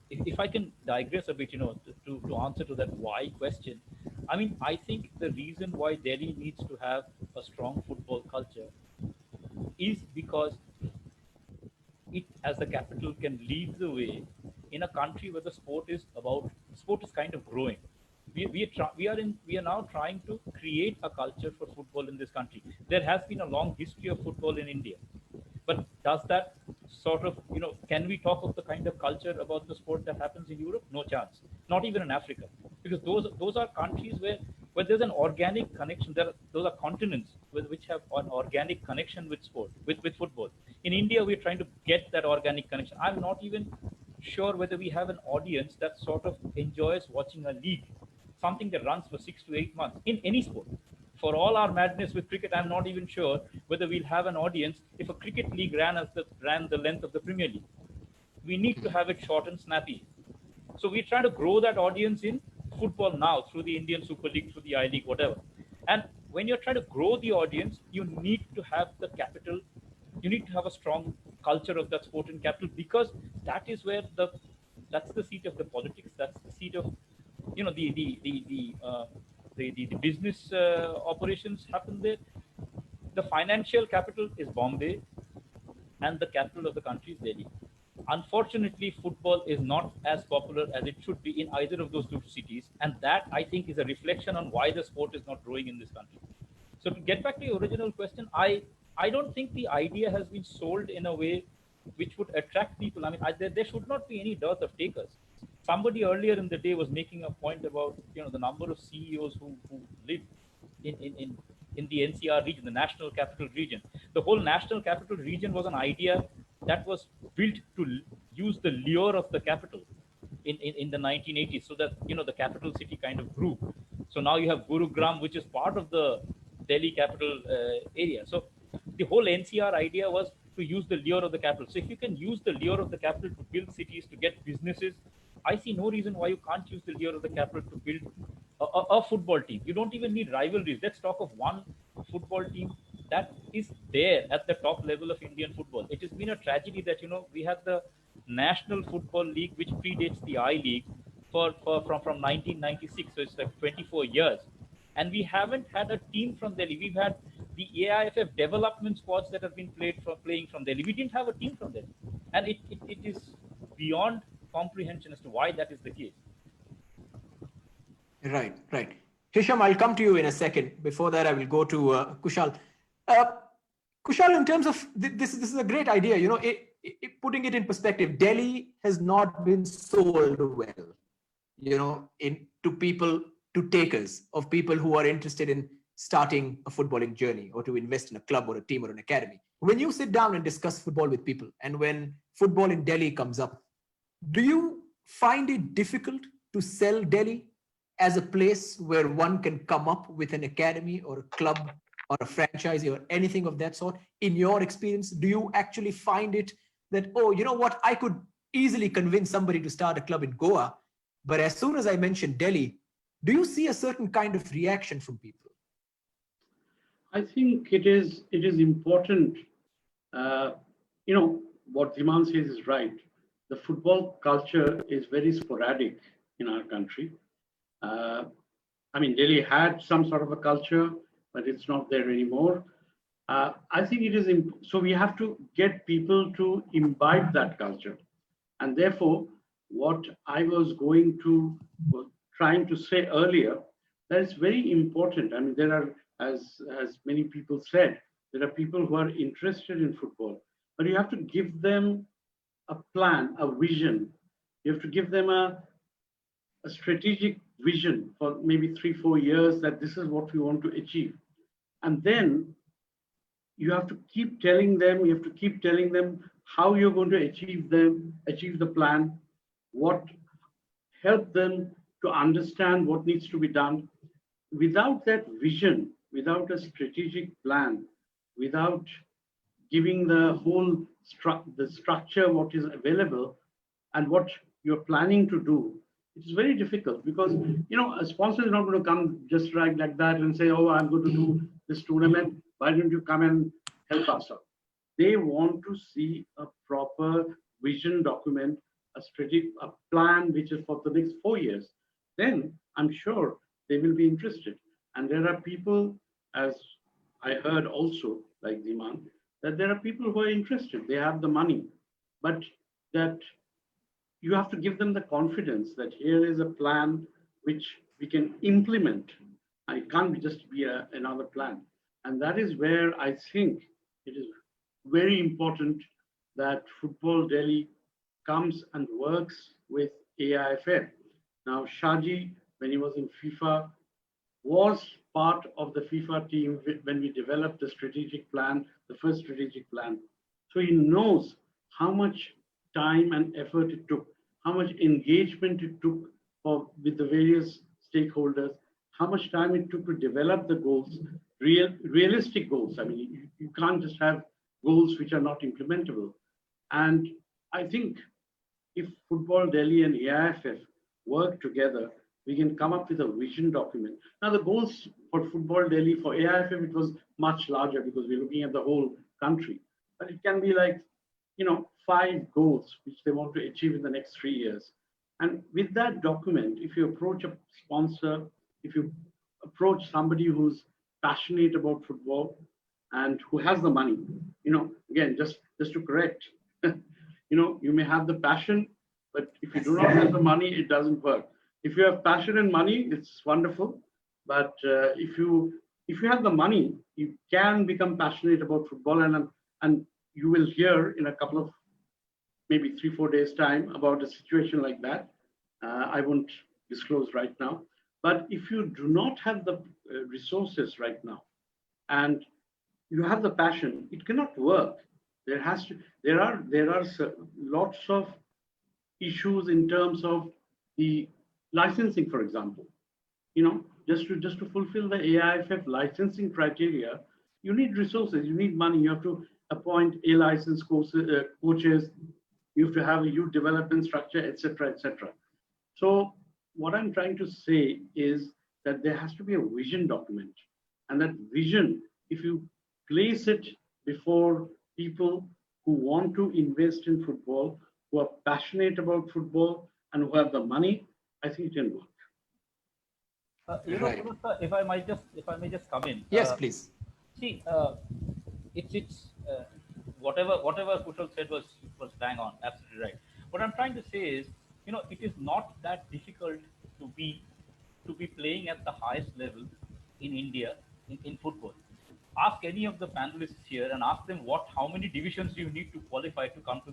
if I can digress a bit, you know, to answer to that why question, I mean, I think the reason why Delhi needs to have a strong football culture is because it, as the capital, can lead the way in a country where the sport is kind of growing. We are now trying to create a culture for football in this country. There has been a long history of football in India, but does that sort of, you know, can we talk of the kind of culture about the sport that happens in Europe? No chance. Not even in Africa, because those are countries where there's an organic connection. Those are continents which have an organic connection with sport, with football. In India, we're trying to get that organic connection. I'm not even sure whether we have an audience that sort of enjoys watching a league, something that runs for 6 to 8 months in any sport. For all our madness with cricket, I'm not even sure whether we'll have an audience if a cricket league ran the length of the Premier League. We need to have it short and snappy. So we're trying to grow that audience in football now through the Indian Super League, through the I-League, whatever. And when you're trying to grow the audience, you need to have the capital. You need to have a strong culture of that sport in capital, because that is where that's the seat of the politics. That's the seat of, you know, the business operations happen there. The financial capital is Bombay, and the capital of the country is Delhi. Unfortunately, football is not as popular as it should be in either of those two cities, and that, I think, is a reflection on why the sport is not growing in this country. So to get back to your original question, I don't think the idea has been sold in a way which would attract people. I mean, there should not be any dearth of takers. Somebody earlier in the day was making a point about, you know, the number of CEOs who live in the NCR region, the National Capital Region. The whole National Capital Region was an idea that was built to use the lure of the capital in the 1980s, so that, you know, the capital city kind of grew. So now you have Gurugram, which is part of the Delhi capital area. So the whole NCR idea was to use the lure of the capital. So if you can use the lure of the capital to build cities, to get businesses, I see no reason why you can't use the lure of the capital to build a football team. You don't even need rivalries. Let's talk of one football team that is there at the top level of Indian football. It has been a tragedy that, you know, we had the National Football League, which predates the I-League from 1996. So it's like 24 years. And we haven't had a team from Delhi. We've had the AIFF development squads that have been playing from Delhi. We didn't have a team from Delhi. And it is beyond comprehension as to why that is the case. Right. Hisham, I'll come to you in a second. Before that, I will go to Kushal. Kushal, in terms of this is a great idea. You know, putting it in perspective, Delhi has not been sold well, you know, to people, to takers, of people who are interested in starting a footballing journey or to invest in a club or a team or an academy. When you sit down and discuss football with people, and when football in Delhi comes up, do you find it difficult to sell Delhi as a place where one can come up with an academy or a club or a franchisee or anything of that sort? In your experience, do you actually find it that, oh, you know what, I could easily convince somebody to start a club in Goa, but as soon as I mention Delhi, do you see a certain kind of reaction from people? I think it is important. You know, what Dhiman says is right. The football culture is very sporadic in our country. I mean, Delhi had some sort of a culture, but it's not there anymore. I think it is, so we have to get people to imbibe that culture. And therefore, what I was trying to say earlier, that is very important. I mean, there are, as many people said, There are people who are interested in football, but you have to give them a plan, a vision. You have to give them a strategic vision for maybe 3-4 years that this is what we want to achieve. And then you have to keep telling them, how you're going to achieve the plan, help them to understand what needs to be done. Without that vision, without a strategic plan, without giving the whole the structure, what is available and what you're planning to do, it's very difficult because, a sponsor is not going to come just like that and say, oh, I'm going to do this tournament. Why don't you come and help us out? They want to see a proper vision document, a plan, which is for the next 4 years. Then I'm sure they will be interested. And there are people, as I heard also, like Dhiman, that there are people who are interested. They have the money, but that you have to give them the confidence that here is a plan which we can implement. It can't just be another plan. And that is where I think it is very important that Football Delhi comes and works with AIFF. Now, Shaji, when he was in FIFA, was part of the FIFA team when we developed the strategic plan, the first strategic plan. So he knows how much time and effort it took, how much engagement it took with the various stakeholders, how much time it took to develop the goals, realistic goals. I mean, you can't just have goals which are not implementable. And I think if Football Delhi and AIFF work together, we can come up with a vision document. Now, the goals for Football Delhi, for AIFF, it was much larger because we're looking at the whole country. But it can be like, 5 goals which they want to achieve in the next 3 years. And with that document, if you approach a sponsor, if you approach somebody who's passionate about football and who has the money, again, just to correct, you may have the passion, but if you do not have the money, it doesn't work. If you have passion and money, it's wonderful. But if you have the money, you can become passionate about football, and you will hear in a couple of maybe 3-4 days time about a situation like that. I won't disclose right now. But if you do not have the resources right now, and you have the passion, it cannot work. There are lots of issues in terms of the licensing, for example. Just to fulfill the AIFF licensing criteria, you need resources, you need money. You have to appoint a licensed coaches. You have to have a youth development structure, etc., etc. So what I'm trying to say is that there has to be a vision document, and that vision, if you place it before people who want to invest in football, who are passionate about football, and who have the money, I think it can work. Right. If I may just come in. Yes, please. See, it's whatever Kushal said was bang on, absolutely right. What I'm trying to say is, it is not that difficult to be playing at the highest level in India in football. Ask any of the panelists here and ask them how many divisions do you need to qualify to come to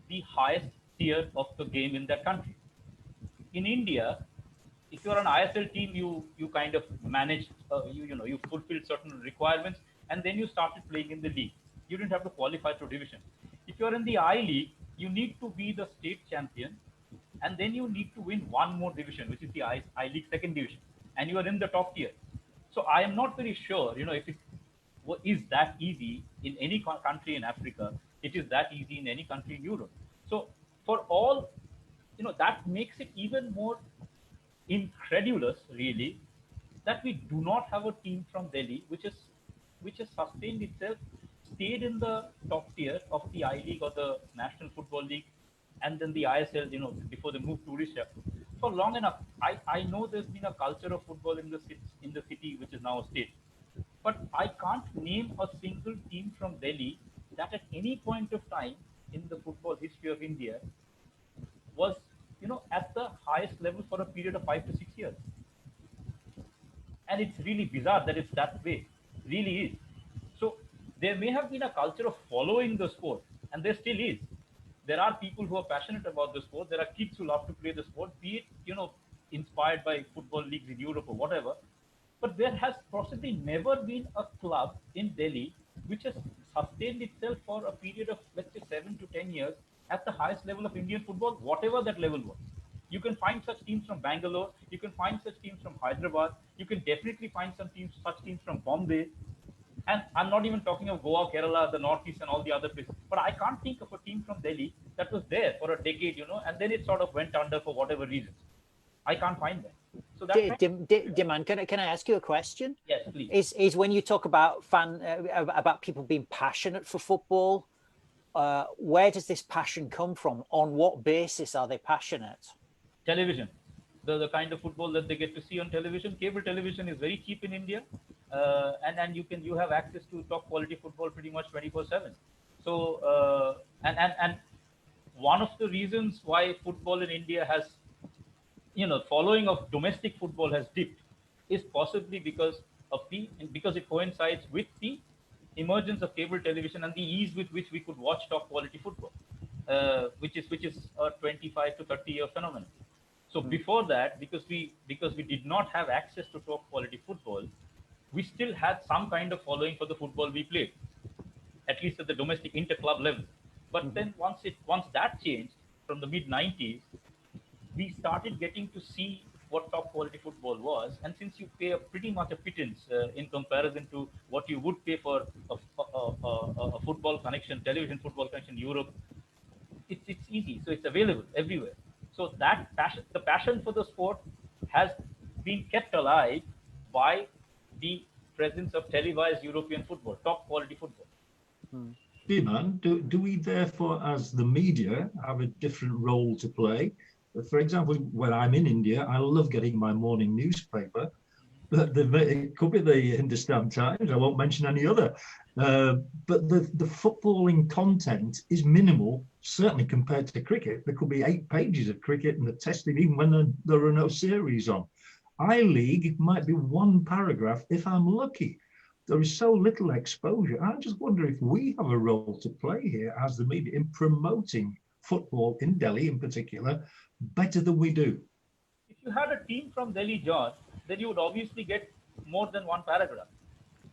the highest tier of the game in that country. In India, if you're an ISL team, you kind of manage, you fulfill certain requirements, and then you started playing in the league. You didn't have to qualify to division. If you're in the I League, you need to be the state champion, and then you need to win one more division, which is the I League second division, and you are in the top tier. So I am not very sure, if it is that easy in any country in Africa. It is that easy in any country in Europe. So for all, that makes it even more incredulous, really, that we do not have a team from Delhi which has sustained itself, stayed in the top tier of the I League or the National Football League, and then the ISL, before they moved to Odisha, for long enough. I know there's been a culture of football in the city, which is now a state, but I can't name a single team from Delhi that at any point of time in the football history of India was, at the highest level for a period of 5 to 6 years. And it's really bizarre that it's that way, really is. So There may have been a culture of following the sport, and there still is. There are people who are passionate about the sport. There are kids who love to play the sport, be it, inspired by football leagues in Europe or whatever. But there has possibly never been a club in Delhi which has sustained itself for a period of, let's say, 7 to 10 years at the highest level of Indian football, whatever that level was. You can find such teams from Bangalore. You can find such teams from Hyderabad. You can definitely find such teams from Bombay. And I'm not even talking of Goa, Kerala, the Northeast, and all the other places. But I can't think of a team from Delhi that was there for a decade, and then it sort of went under for whatever reasons. I can't find that. So that's Dhiman, can I ask you a question? Yes, please. Is when you talk about about people being passionate for football, where does this passion come from? On what basis are they passionate? Television. The kind of football that they get to see on television. Cable television is very cheap in India, and you have access to top quality football pretty much 24/7. So and one of the reasons why football in India has, following of domestic football has dipped, is possibly because it coincides with the emergence of cable television and the ease with which we could watch top quality football, which is a 25 to 30-year phenomenon. So before that, because we did not have access to top quality football, we still had some kind of following for the football we played, at least at the domestic inter-club level. But then once that changed from the mid-90s, we started getting to see what top quality football was. And since you pay pretty much a pittance in comparison to what you would pay for a football connection, television football connection in Europe, it's easy. So it's available everywhere. So that the passion for the sport has been kept alive by the presence of televised European football, top quality football. Dhiman, do we therefore, as the media, have a different role to play? For example, when I'm in India, I love getting my morning newspaper. It could be the Hindustan Times, I won't mention any other. But the footballing content is minimal, certainly compared to cricket. There could be 8 pages of cricket and the testing, even when there are no series on. I-League might be 1 paragraph if I'm lucky. There is so little exposure. I just wonder if we have a role to play here as the media in promoting football in Delhi in particular better than we do. If you had a team from Delhi, George, then you would obviously get more than 1 paragraph.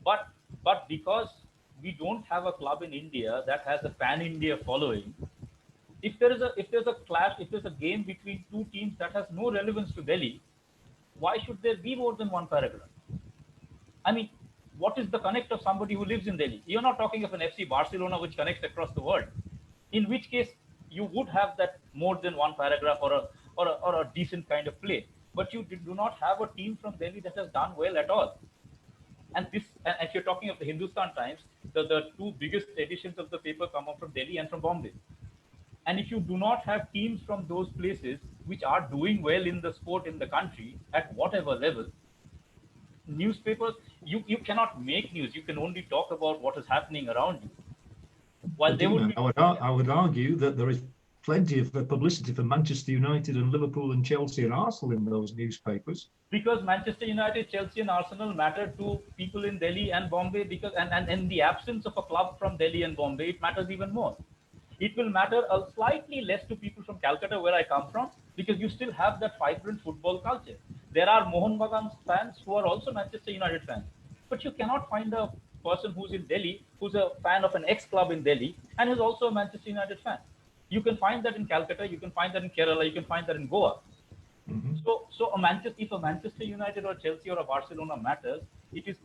But because we don't have a club in India that has a pan-India following, if there's a clash, if there's a game between 2 teams that has no relevance to Delhi, why should there be more than 1 paragraph? I mean, what is the connect of somebody who lives in Delhi? You're not talking of an FC Barcelona which connects across the world, in which case you would have that more than 1 paragraph or a decent kind of play. But you do not have a team from Delhi that has done well at all. And if you're talking of the Hindustan Times, the 2 biggest editions of the paper come up from Delhi and from Bombay. And if you do not have teams from those places which are doing well in the sport in the country at whatever level, newspapers, you cannot make news. You can only talk about what is happening around you. While they would I would argue that there is plenty of publicity for Manchester United and Liverpool and Chelsea and Arsenal in those newspapers. Because Manchester United, Chelsea and Arsenal matter to people in Delhi and Bombay, because and in the absence of a club from Delhi and Bombay, it matters even more. It will matter slightly less to people from Calcutta, where I come from, because you still have that vibrant football culture. There are Mohun Bagan fans who are also Manchester United fans. But you cannot find a person who's in Delhi, who's a fan of an ex-club in Delhi, and who's also a Manchester United fan. You can find that in Calcutta, you can find that in Kerala, you can find that in Goa. So if a Manchester United or Chelsea or a Barcelona matters, it is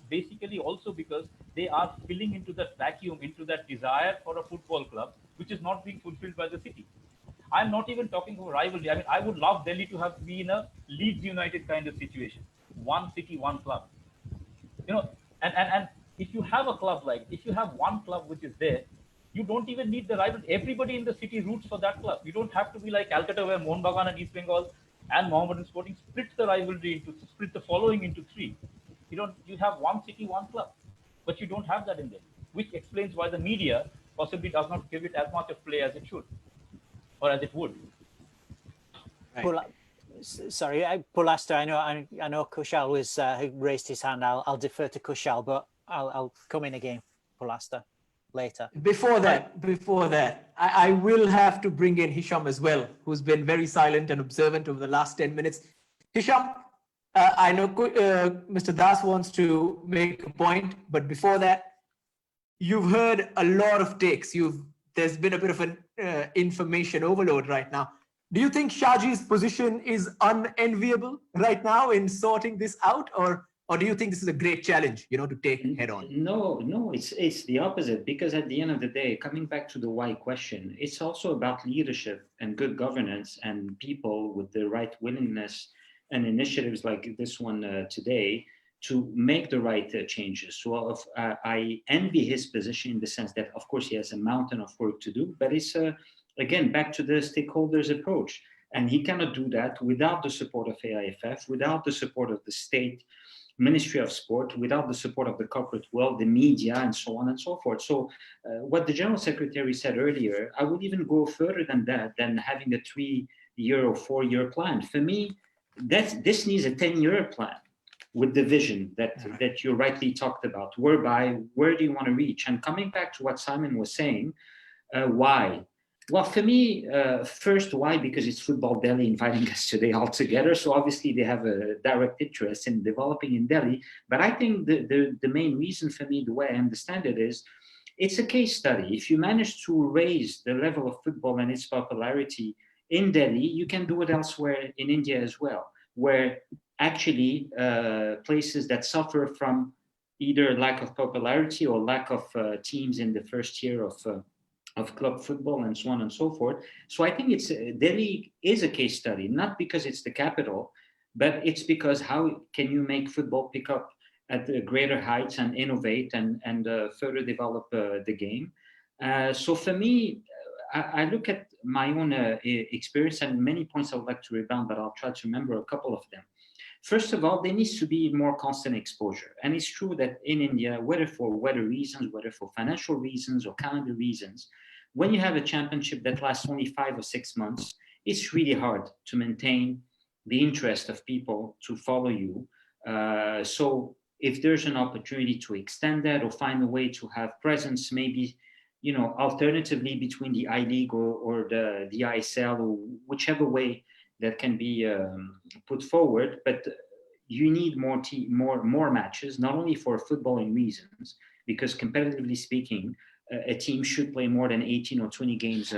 basically also because they are filling into that vacuum, into that desire for a football club, which is not being fulfilled by the city. I'm not even talking about rivalry. I mean, I would love Delhi to have been a Leeds United kind of situation. 1 city, 1 club. And if you have a club if you have 1 club which is there, you don't even need the rival. Everybody in the city roots for that club. You don't have to be like Calcutta, where Mohun Bagan and East Bengal and Mohammedan Sporting split the following into 3. You have 1 city, 1 club, but you don't have that in there, which explains why the media possibly does not give it as much of play as it should, or as it would. Right. Sorry, Pulasta, I know Kushal was who raised his hand. I'll defer to Kushal, but I'll come in again. Pulasta later. Before that, I will have to bring in Hisham as well, who's been very silent and observant over the last 10 minutes. Hisham, I know Mr. Das wants to make a point, but before that, you've heard a lot of takes. There's been a bit of an information overload right now. Do you think Shaji's position is unenviable right now in sorting this out, or do you think this is a great challenge, to take head on? No, it's the opposite, because at the end of the day, coming back to the why question, it's also about leadership and good governance and people with the right willingness and initiatives like this one today to make the right changes. So I envy his position in the sense that, of course, he has a mountain of work to do, but it's, again, back to the stakeholders approach. And he cannot do that without the support of AIFF, without the support of the state Ministry of Sport, without the support of the corporate world, the media, and so on and so forth. So what the General Secretary said earlier, I would even go further than that, than having a 3-year or 4-year plan. For me, this needs a 10-year plan with the vision that you rightly talked about, whereby, where do you want to reach? And coming back to what Simon was saying, why? Well, for me, first, why? Because it's Football Delhi inviting us today all together. So obviously they have a direct interest in developing in Delhi. But I think the main reason for me, the way I understand it, is it's a case study. If you manage to raise the level of football and its popularity in Delhi, you can do it elsewhere in India as well, where actually places that suffer from either lack of popularity or lack of teams in the first year of club football and so on and so forth. So I think Delhi is a case study, not because it's the capital, but it's because how can you make football pick up at the greater heights and innovate and further develop the game. So for me, I look at my own experience, and many points I would like to rebound, but I'll try to remember a couple of them. First of all, there needs to be more constant exposure. And it's true that in India, whether for weather reasons, whether for financial reasons or calendar reasons, when you have a championship that lasts only 5 or 6 months, it's really hard to maintain the interest of people to follow you. So if there's an opportunity to extend that or find a way to have presence, maybe, alternatively between the I-League or the ISL, or whichever way that can be put forward, but you need more matches, not only for footballing reasons, because competitively speaking, a team should play more than 18 or 20 games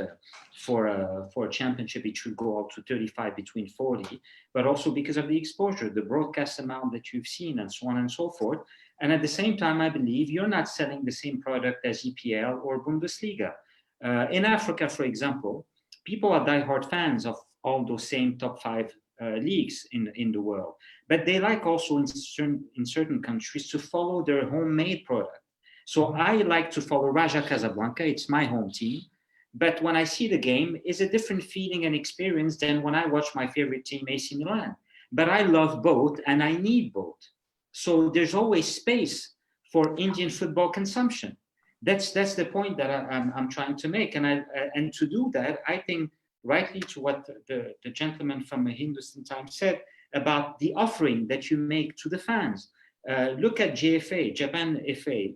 for a championship. It should go up to 35, between 40, but also because of the exposure, the broadcast amount that you've seen, and so on and so forth. And at the same time, I believe you're not selling the same product as EPL or Bundesliga. In Africa, for example, people are diehard fans of all those same top 5 leagues in the world, but they like also in certain countries to follow their homemade product. So I like to follow Raja Casablanca, it's my home team, but when I see the game, it's a different feeling and experience than when I watch my favorite team, AC Milan. But I love both and I need both. So there's always space for Indian football consumption. That's the point that I'm trying to make. And to do that, I think rightly to what the gentleman from the Hindustan Times said about the offering that you make to the fans. Look at JFA, Japan FA,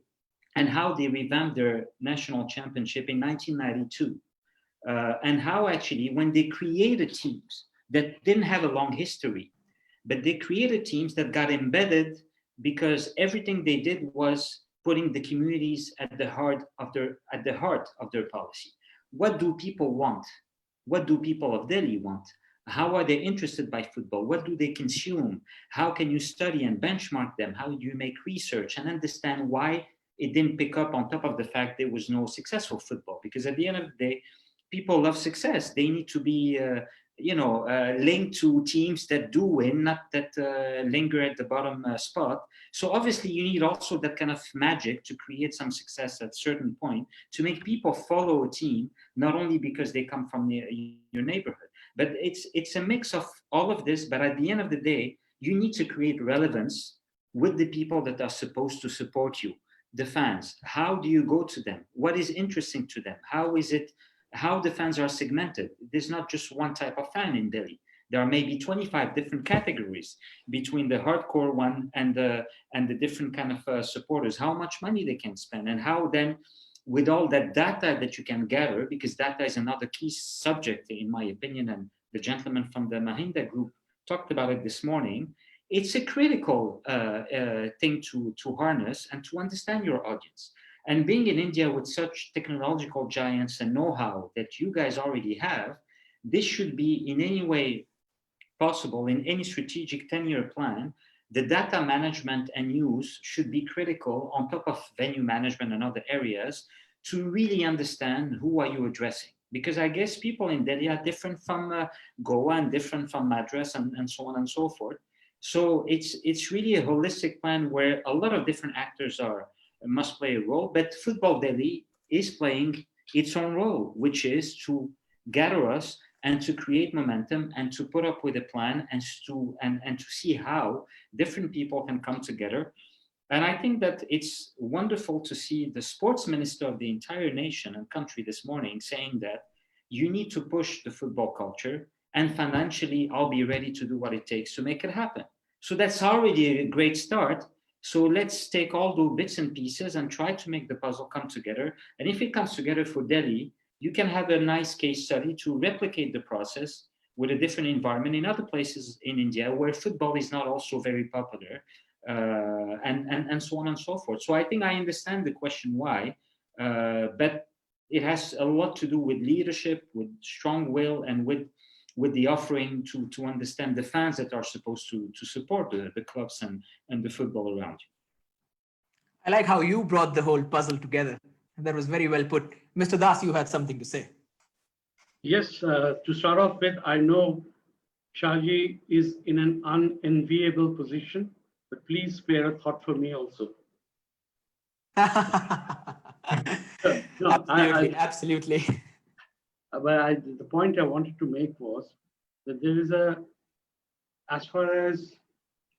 and how they revamped their national championship in 1992. And how actually, when they created teams that didn't have a long history, but they created teams that got embedded because everything they did was putting the communities at the heart of their policy. What do people want? What do people of Delhi want? How are they interested by football? What do they consume? How can you study and benchmark them? How do you make research and understand why it didn't pick up, on top of the fact there was no successful football? Because at the end of the day, people love success. They need to be linked to teams that do win, not that linger at the bottom spot. So obviously you need also that kind of magic to create some success at a certain point, to make people follow a team, not only because they come from your neighborhood, but it's a mix of all of this. But at the end of the day, you need to create relevance with the people that are supposed to support you, the fans. How do you go to them? What is interesting to them? How the fans are segmented? There's not just one type of fan in Delhi. there are maybe 25 different categories between the hardcore one and the different kind of supporters, how much money they can spend, and how then with all that data that you can gather, because data is another key subject in my opinion, and the gentleman from the Mahinda group talked about it this morning, it's a critical thing to harness and to understand your audience. And being in India with such technological giants and know-how that you guys already have, this should be in any way possible in any strategic 10-year plan. The data management and use should be critical on top of venue management and other areas to really understand who are you addressing. Because I guess people in Delhi are different from Goa and different from Madras and so on and so forth. So it's really a holistic plan where a lot of different actors must play a role, but Football Delhi is playing its own role, which is to gather us and to create momentum and to put up with a plan and to see how different people can come together. And I think that it's wonderful to see the sports minister of the entire nation and country this morning saying that you need to push the football culture, and financially I'll be ready to do what it takes to make it happen. So that's already a great start. So let's take all those bits and pieces and try to make the puzzle come together. And if it comes together for Delhi, you can have a nice case study to replicate the process with a different environment in other places in India where football is not also very popular, and so on and so forth. So I think I understand the question why, but it has a lot to do with leadership, with strong will, and with the offering to understand the fans that are supposed to support the clubs and the football around you. I like how you brought the whole puzzle together. That was very well put. Mr. Das, you had something to say. Yes, to start off with, I know Shaji is in an unenviable position, but please spare a thought for me also. No, absolutely. But the point I wanted to make was that there is as far as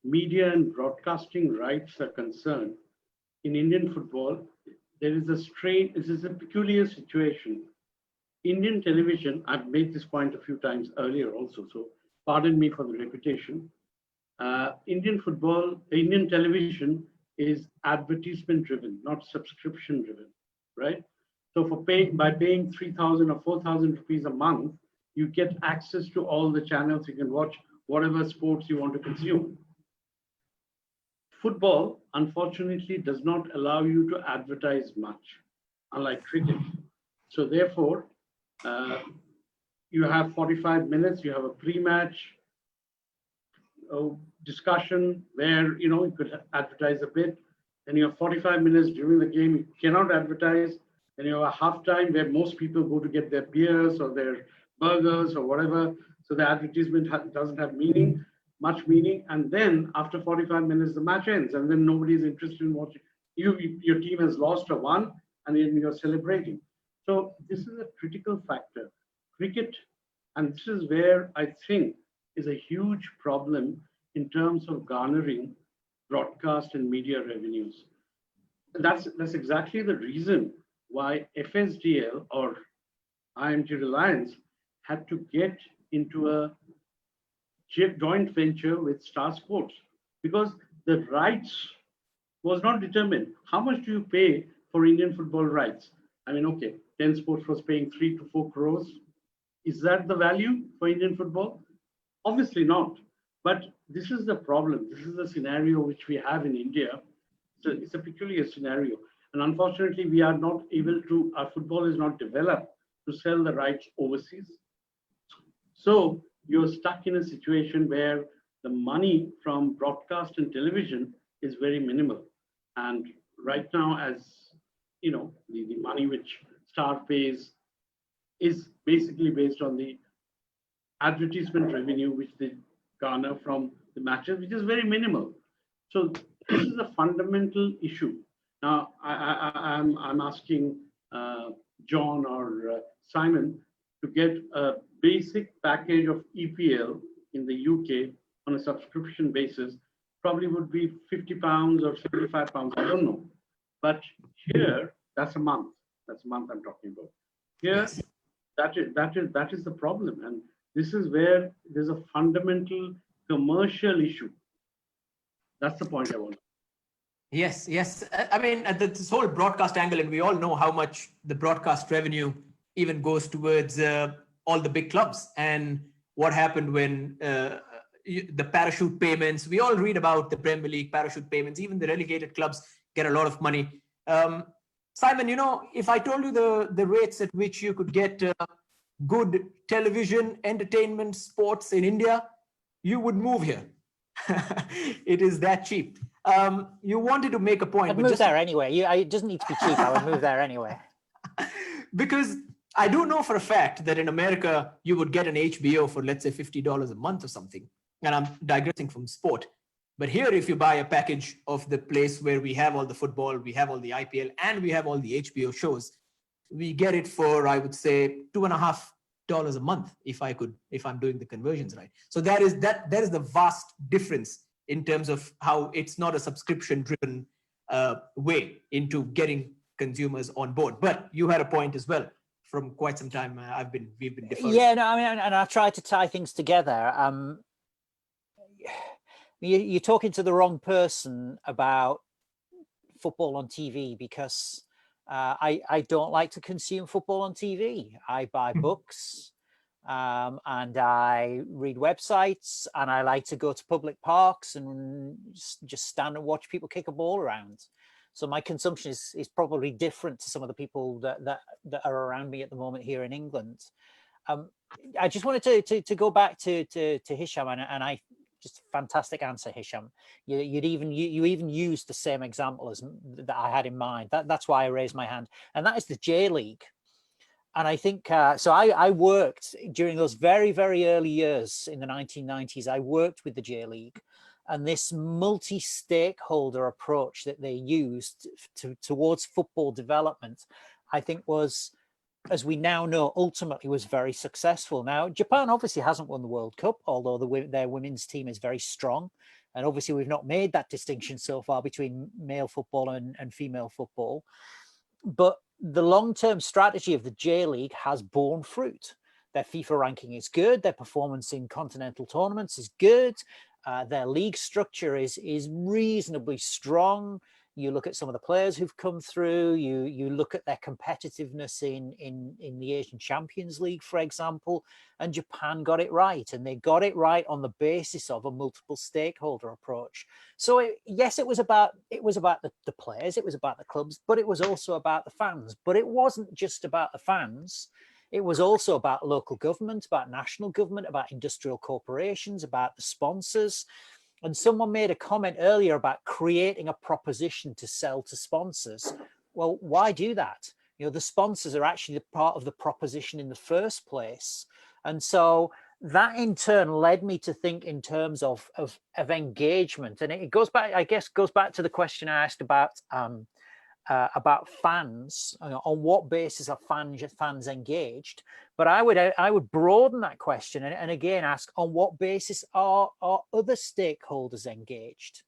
media and broadcasting rights are concerned, in Indian football, there is this is a peculiar situation. Indian television, I've made this point a few times earlier also, so pardon me for the repetition. Indian television is advertisement driven, not subscription driven, right? So by paying 3,000 or 4,000 rupees a month, you get access to all the channels. You can watch whatever sports you want to consume. Football, unfortunately, does not allow you to advertise much, unlike cricket. So therefore, you have 45 minutes, you have a pre-match discussion where you could advertise a bit. Then you have 45 minutes during the game, you cannot advertise. Then you have a halftime where most people go to get their beers or their burgers or whatever. So the advertisement doesn't have much meaning. And then after 45 minutes, the match ends, and then nobody's interested in watching. Your team has lost or won, and then you're celebrating. So this is a critical factor. Cricket, and this is where I think is a huge problem in terms of garnering broadcast and media revenues. That's exactly the reason why FSDL or IMG Reliance had to get into a joint venture with Star Sports, because the rights was not determined. How much do you pay for Indian football rights? I mean, okay, 10 Sports was paying 3 to 4 crores. Is that the value for Indian football? Obviously not. But this is the problem. This is the scenario which we have in India. So it's a peculiar scenario. And unfortunately, we are not able to, our football is not developed to sell the rights overseas. So you're stuck in a situation where the money from broadcast and television is very minimal. And right now, as you know, the money which Star pays is basically based on the advertisement revenue which they garner from the matches, which is very minimal. So this is a fundamental issue. Now, I'm asking John or Simon to get a basic package of EPL in the UK on a subscription basis. Probably would be £50 or £75, I don't know. But here, that's a month. That's a month I'm talking about. Here, yes. that is the problem. And This is where there's a fundamental commercial issue. That's the point I want. Yes, yes. I mean, this whole broadcast angle, and we all know how much the broadcast revenue even goes towards all the big clubs. And what happened when the parachute payments, we all read about the Premier League parachute payments, even the relegated clubs get a lot of money. Simon, you know, if I told you the rates at which you could get good television, entertainment, sports in India, you would move here. It is that cheap. You wanted to make a point. I'd move there anyway. It doesn't need to be cheap. I would move there anyway. Because I do know for a fact that in America, you would get an HBO for, let's say, $50 a month or something. And I'm digressing from sport. But here, if you buy a package of the place where we have all the football, we have all the IPL, and we have all the HBO shows, we get it for, I would say, $2.50 a month, if I'm doing the conversions right. So that is the vast difference in terms of how it's not a subscription-driven way into getting consumers on board. But you had a point as well. From quite some time, we've been deferring. Yeah, no, I mean, and I try to tie things together. You're talking to the wrong person about football on TV, because I don't like to consume football on TV. I buy books and I read websites, and I like to go to public parks and just stand and watch people kick a ball around. So my consumption is probably different to some of the people that are around me at the moment here in England. I just wanted to go back to Hisham, and I just fantastic answer, Hisham. You even used the same example as that I had in mind. That's why I raised my hand, and that is the J League. And I think so. I worked during those very, very early years in the 1990s. I worked with the J League. And this multi-stakeholder approach that they used towards football development, I think was, as we now know, ultimately was very successful. Now, Japan obviously hasn't won the World Cup, although their women's team is very strong. And obviously we've not made that distinction so far between male football and female football. But the long-term strategy of the J League has borne fruit. Their FIFA ranking is good. Their performance in continental tournaments is good. Their league structure is reasonably strong. You look at some of the players who've come through. You look at their competitiveness in the Asian Champions League, for example. And Japan got it right, and they got it right on the basis of a multiple stakeholder approach. So yes, it was about the players, it was about the clubs, but it was also about the fans. But it wasn't just about the fans. It was also about local government, about national government, about industrial corporations, about the sponsors. And someone made a comment earlier about creating a proposition to sell to sponsors. Well, why do that? You know, the sponsors are actually the part of the proposition in the first place. And so that in turn led me to think in terms of engagement. And it goes back, I guess, to the question I asked about fans, on what basis are fans engaged. But I would broaden that question and again ask, on what basis are other stakeholders engaged?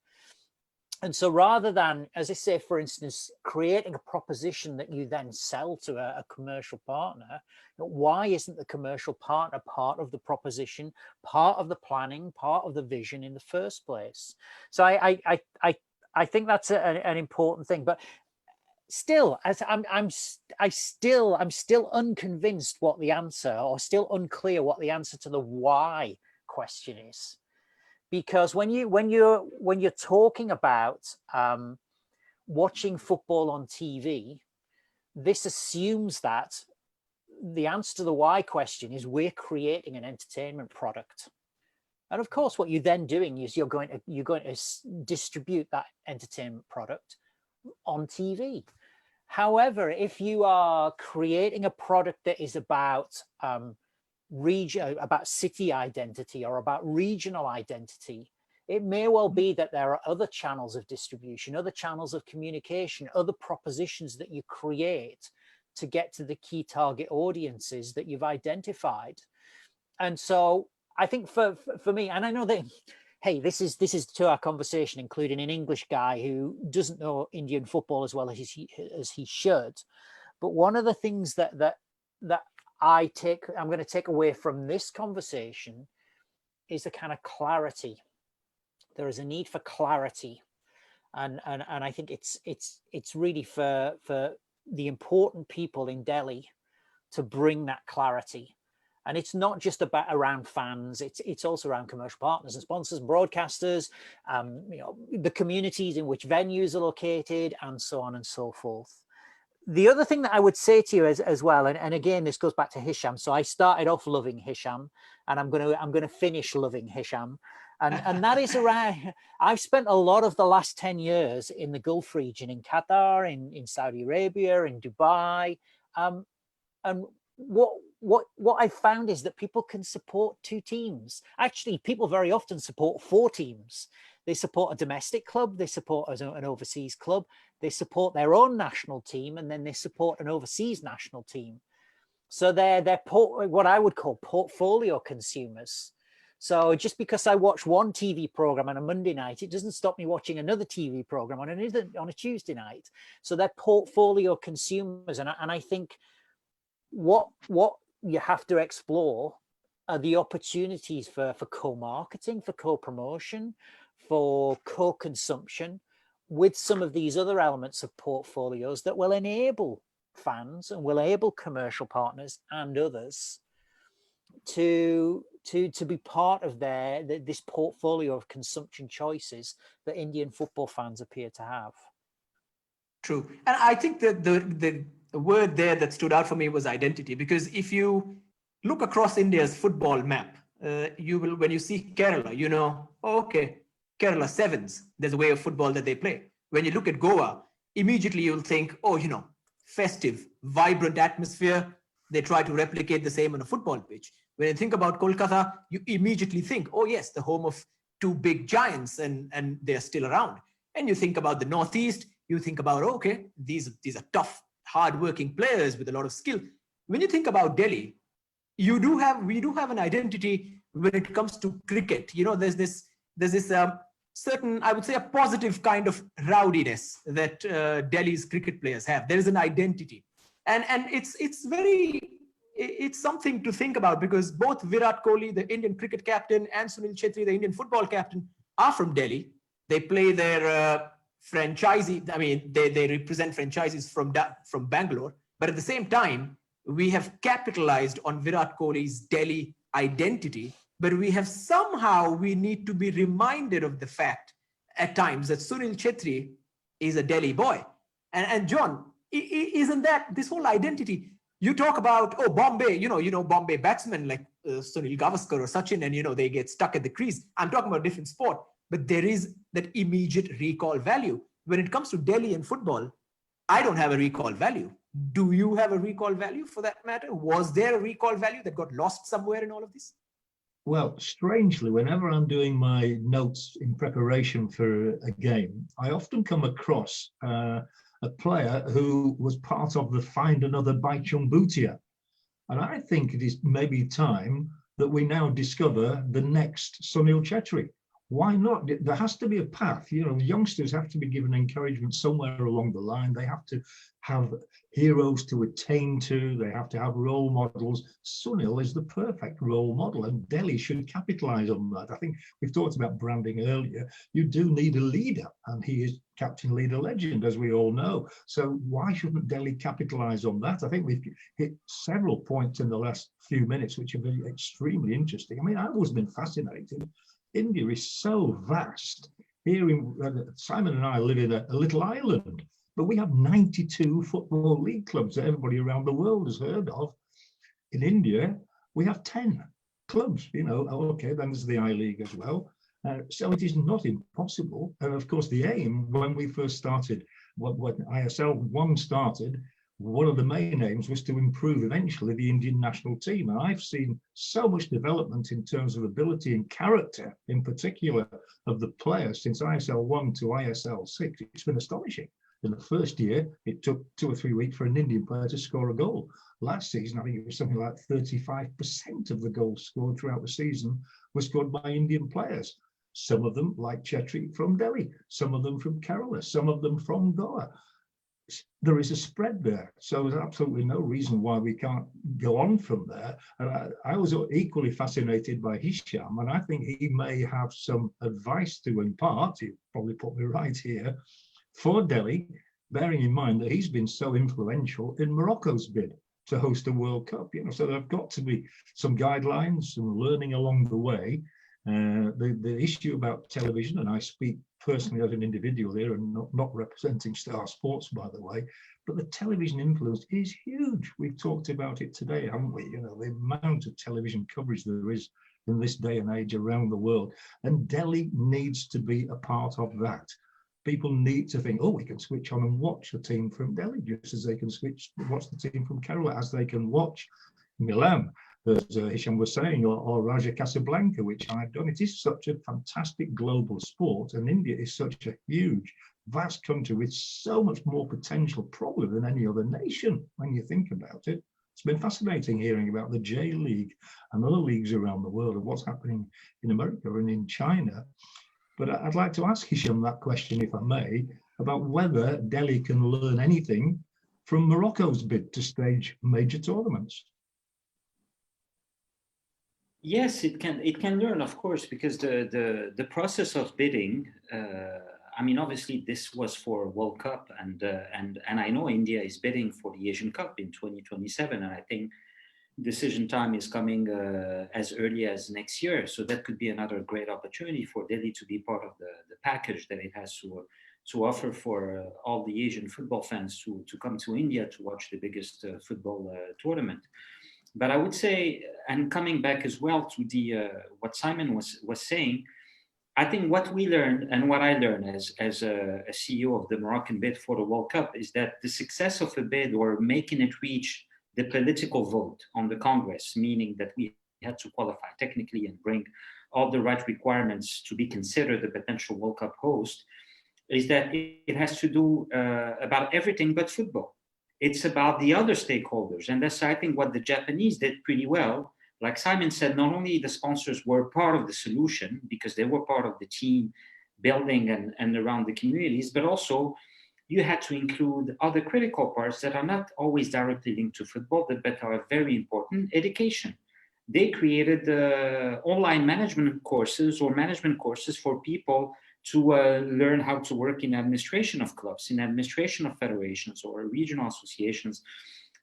And so rather than, as I say, for instance, creating a proposition that you then sell to a commercial partner, why isn't the commercial partner part of the proposition, part of the planning, part of the vision in the first place? So I think that's an important thing. But still, I'm still unconvinced what the answer, or still unclear what the answer to the why question is, because when you're talking about watching football on TV, this assumes that the answer to the why question is we're creating an entertainment product. And of course, what you're then doing is you're going to distribute that entertainment product on TV. However, if you are creating a product that is about about city identity or about regional identity, it may well be that there are other channels of distribution, other channels of communication, other propositions that you create to get to the key target audiences that you've identified. And so I think for me, and I know that, hey, this is to our conversation, including an English guy who doesn't know Indian football as well as he should. But one of the things that I'm going to take away from this conversation is the kind of clarity. There is a need for clarity, and I think it's really for the important people in Delhi to bring that clarity. And it's not just about around fans, it's also around commercial partners and sponsors, broadcasters, the communities in which venues are located, and so on and so forth. The other thing that I would say to you as well, and again, this goes back to Hisham. So I started off loving Hisham, and I'm gonna finish loving Hisham. And that is around, I've spent a lot of the last 10 years in the Gulf region, in Qatar, in Saudi Arabia, in Dubai. And what I found is that people can support two teams. Actually, people very often support four teams. They support a domestic club, they support an overseas club, they support their own national team, and then they support an overseas national team. So they're what I would call portfolio consumers. So just because I watch one TV program on a Monday night, it doesn't stop me watching another TV program on a Tuesday night. So they're portfolio consumers, and I think what you have to explore are the opportunities for co-marketing, for co-promotion, for co-consumption with some of these other elements of portfolios that will enable fans and will enable commercial partners and others to be part of this portfolio of consumption choices that Indian football fans appear to have. True. And I think that the word there that stood out for me was identity, because if you look across India's football map, you will, when you see Kerala, you know, oh, okay, Kerala Sevens, there's a way of football that they play. When you look at Goa, immediately you'll think, oh, you know, festive, vibrant atmosphere. They try to replicate the same on a football pitch. When you think about Kolkata, you immediately think, oh yes, the home of two big giants, and they're still around. And you think about the Northeast, you think about, oh, okay, these are tough, hardworking players with a lot of skill. When you think about Delhi, we do have an identity when it comes to cricket. You know, there's this certain, I would say, a positive kind of rowdiness that Delhi's cricket players have. There is an identity, and it's something to think about, because both Virat Kohli, the Indian cricket captain, and Sunil Chhetri, the Indian football captain, are from Delhi. They play their franchisee. I mean, they represent franchises from Bangalore. But at the same time, we have capitalized on Virat Kohli's Delhi identity. But we need to be reminded of the fact at times that Sunil Chhetri is a Delhi boy. And John, isn't that this whole identity? You talk about, oh, Bombay, you know, Bombay batsmen like Sunil Gavaskar or Sachin, and, you know, they get stuck at the crease. I'm talking about a different sport, but there is that immediate recall value. When it comes to Delhi and football, I don't have a recall value. Do you have a recall value for that matter? Was there a recall value that got lost somewhere in all of this? Well, strangely, whenever I'm doing my notes in preparation for a game, I often come across a player who was part of the Find Another Baichung Bhutia. And I think it is maybe time that we now discover the next Sunil Chhetri. Why not? There has to be a path. You know, youngsters have to be given encouragement somewhere along the line. They have to have heroes to attain to. They have to have role models. Sunil is the perfect role model, and Delhi should capitalize on that. I think we've talked about branding earlier. You do need a leader, and he is captain, leader, legend, as we all know. So why shouldn't Delhi capitalize on that? I think we've hit several points in the last few minutes, which have been extremely interesting. I mean, I've always been fascinated. India is so vast. Here, Simon and I live in a little island, but we have 92 football league clubs that everybody around the world has heard of. In India, we have 10 clubs, you know. Okay, then there's the I-League as well. So it is not impossible. And of course, the aim when we first started, when ISL 1 started, one of the main aims was to improve eventually the Indian national team. And I've seen so much development in terms of ability and character, in particular, of the players since ISL 1 to ISL 6. It's been astonishing. In the first year, it took 2 or 3 weeks for an Indian player to score a goal. Last season, I think it was something like 35% of the goals scored throughout the season were scored by Indian players. Some of them, like Chhetri, from Delhi, some of them from Kerala, some of them from Goa. there is a spread there. So there's absolutely no reason why we can't go on from there. And I was equally fascinated by Hisham, and I think he may have some advice to impart, he probably put me right here, for Delhi, bearing in mind that he's been so influential in Morocco's bid to host a World Cup. So there have got to be some guidelines, some learning along the way. The issue about television, and I speak personally as an individual here and not representing Star Sports, by the way, but the television influence is huge. We've talked about it today, haven't we? The amount of television coverage there is in this day and age around the world, and Delhi needs to be a part of that. People need to think, oh, we can switch on and watch a team from Delhi, just as they can watch the team from Kerala, as they can watch Milan, as Hisham was saying, or Raja Casablanca, which I've done. It is such a fantastic global sport, and India is such a huge, vast country with so much more potential probably than any other nation when you think about it. It's been fascinating hearing about the J League and other leagues around the world and what's happening in America and in China. But I'd like to ask Hisham that question, if I may, about whether Delhi can learn anything from Morocco's bid to stage major tournaments. Yes, it can learn, of course, because the process of bidding. I mean, obviously, this was for World Cup, and I know India is bidding for the Asian Cup in 2027, and I think decision time is coming as early as next year. So that could be another great opportunity for Delhi to be part of the package that it has to offer for all the Asian football fans to come to India to watch the biggest football tournament. But I would say, and coming back as well to the what Simon was saying, I think what we learned and what I learned as a CEO of the Moroccan bid for the World Cup is that the success of a bid or making it reach the political vote on the Congress, meaning that we had to qualify technically and bring all the right requirements to be considered a potential World Cup host, is that it has to do about everything but football. It's about the other stakeholders. And that's, I think, what the Japanese did pretty well. Like Simon said, not only the sponsors were part of the solution because they were part of the team building and around the communities, but also you had to include other critical parts that are not always directly linked to football, but are very important. Education. They created online management courses or management courses for people to learn how to work in administration of clubs, in administration of federations or regional associations,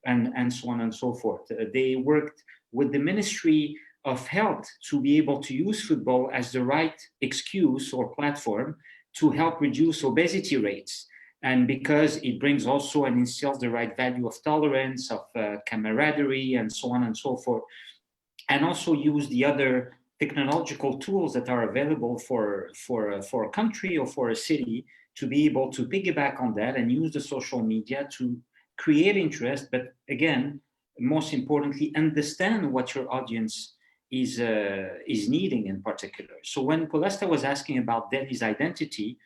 and so on and so forth. They worked with the Ministry of Health to be able to use football as the right excuse or platform to help reduce obesity rates. And because it brings also and instills the right value of tolerance, of camaraderie, and so on and so forth, and also use the other technological tools that are available for a country or for a city to be able to piggyback on that and use the social media to create interest, but again, most importantly, understand what your audience is needing in particular. So when Pulasta was asking about Delhi's identity,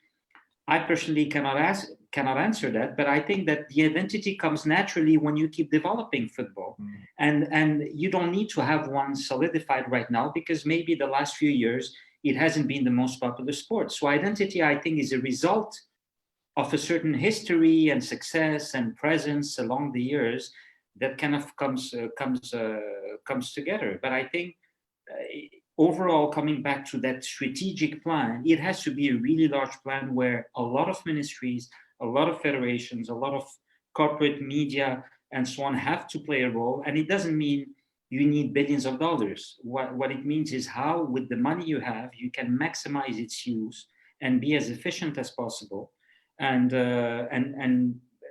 I personally cannot answer that, but I think that the identity comes naturally when you keep developing football. And you don't need to have one solidified right now because maybe the last few years, it hasn't been the most popular sport. So identity, I think, is a result of a certain history and success and presence along the years that kind of comes together. But I think overall, coming back to that strategic plan, it has to be a really large plan where a lot of ministries, a lot of federations, a lot of corporate media, and so on have to play a role. And it doesn't mean you need billions of dollars. What it means is how, with the money you have, you can maximize its use and be as efficient as possible, and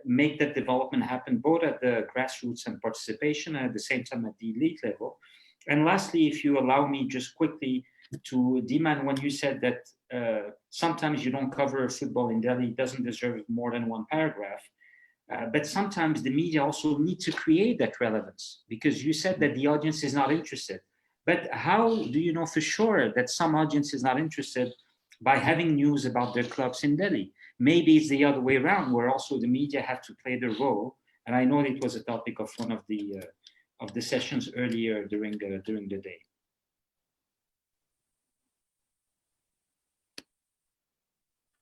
make that development happen both at the grassroots and participation, and at the same time at the elite level. And lastly, if you allow me just quickly to Dhiman, when you said that sometimes you don't cover football in Delhi, it doesn't deserve more than one paragraph. But sometimes the media also need to create that relevance, because you said that the audience is not interested. But how do you know for sure that some audience is not interested by having news about their clubs in Delhi? Maybe it's the other way around, where also the media have to play their role. And I know it was a topic of one of the sessions earlier during the day.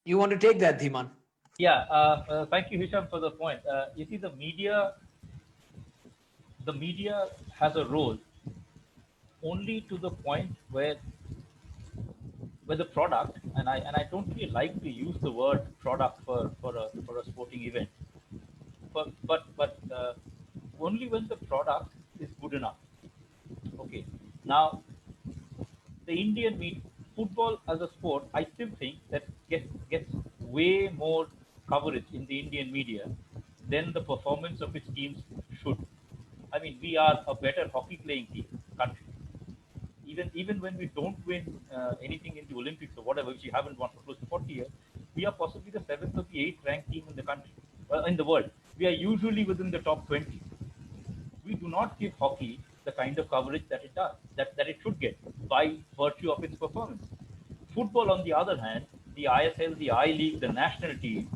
You want to take that, Dhiman? Yeah, thank you, Hisham, for the point. You see, the media has a role only to the point where the product, and I don't really like to use the word product for a sporting event, but only when the product is good enough. Okay, now the Indian football as a sport, I still think that gets way more coverage in the Indian media than the performance of its teams should. I mean, we are a better hockey playing team country. Even when we don't win anything in the Olympics or whatever, which we haven't won for close to 40 years, we are possibly the seventh or the eighth ranked team in the country, in the world. We are usually within the top 20. We do not give hockey the kind of coverage that it does, that it should get by virtue of its performance. Football, on the other hand, the ISL, the I League, the national team,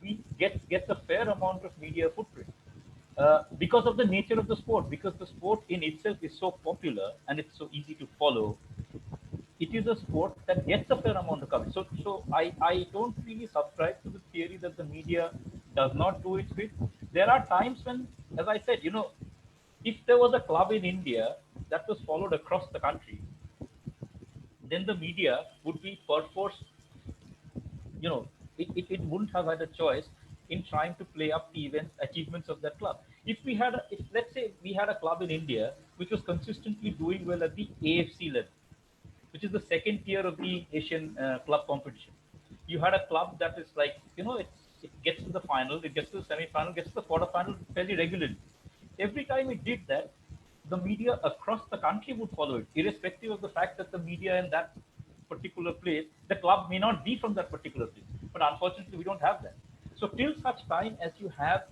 we gets a fair amount of media footprint because of the nature of the sport. Because the sport in itself is so popular and it's so easy to follow, it is a sport that gets a fair amount of coverage. So I don't really subscribe to the theory that the media does not do its bit. There are times when, as I said, if there was a club in India that was followed across the country, then the media would be perforce, it wouldn't have had a choice in trying to play up the achievements of that club. If let's say we had a club in India which was consistently doing well at the AFC level, which is the second tier of the Asian club competition. You had a club that is like, it gets to the final, it gets to the semi-final, gets to the quarter-final fairly regularly. Every time it did that, the media across the country would follow it, irrespective of the fact that the media in that particular place, the club may not be from that particular place. But unfortunately, we don't have that. So till such time as you have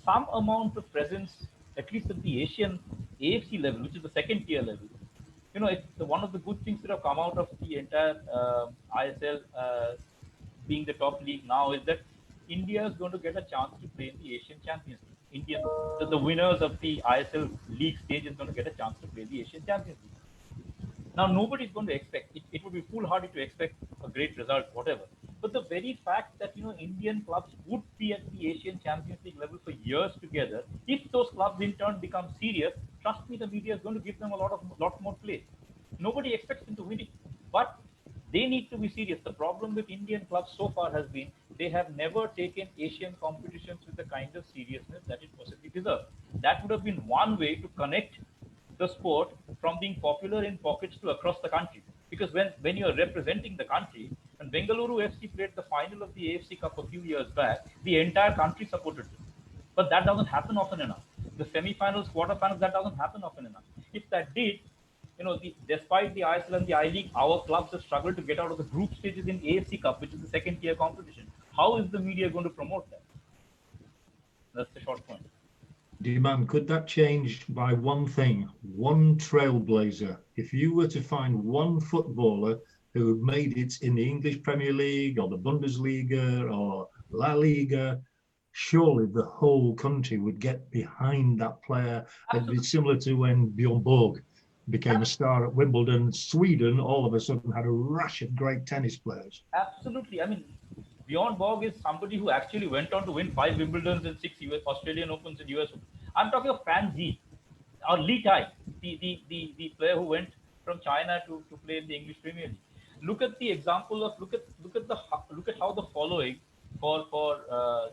some amount of presence, at least at the Asian AFC level, which is the second tier level, it's one of the good things that have come out of the entire ISL being the top league now is that India is going to get a chance to play in the Asian Champions League. The winners of the ISL league stage is going to get a chance to play the Asian Champions League. Now, nobody's going to expect it. It would be foolhardy to expect a great result, whatever. But the very fact that Indian clubs would be at the Asian Champions League level for years together, if those clubs in turn become serious, trust me, the media is going to give them a lot more play. Nobody expects them to win it, but they need to be serious. The problem with Indian clubs so far has been they have never taken Asian competitions with the kind of seriousness that it possibly deserves. That would have been one way to connect the sport from being popular in pockets to across the country. Because when you're representing the country, when Bengaluru FC played the final of the AFC Cup a few years back, the entire country supported them. But that doesn't happen often enough. The semi-finals, quarter-finals, that doesn't happen often enough. If that did, despite the ISL and the I League, our clubs have struggled to get out of the group stages in AFC Cup, which is the second-tier competition. How is the media going to promote that? That's the short point. Dhiman, could that change by one thing, one trailblazer? If you were to find one footballer who made it in the English Premier League or the Bundesliga or La Liga, surely the whole country would get behind that player. It'd be similar to when Bjorn Borg became a star at Wimbledon. Sweden all of a sudden had a rush of great tennis players. Absolutely. I mean, Bjorn Borg is somebody who actually went on to win 5 Wimbledons and 6 Australian Opens and US Opens. I'm talking of Fan Zi or Li Tai, the player who went from China to play in the English Premier League. Look at the example of look at how the following for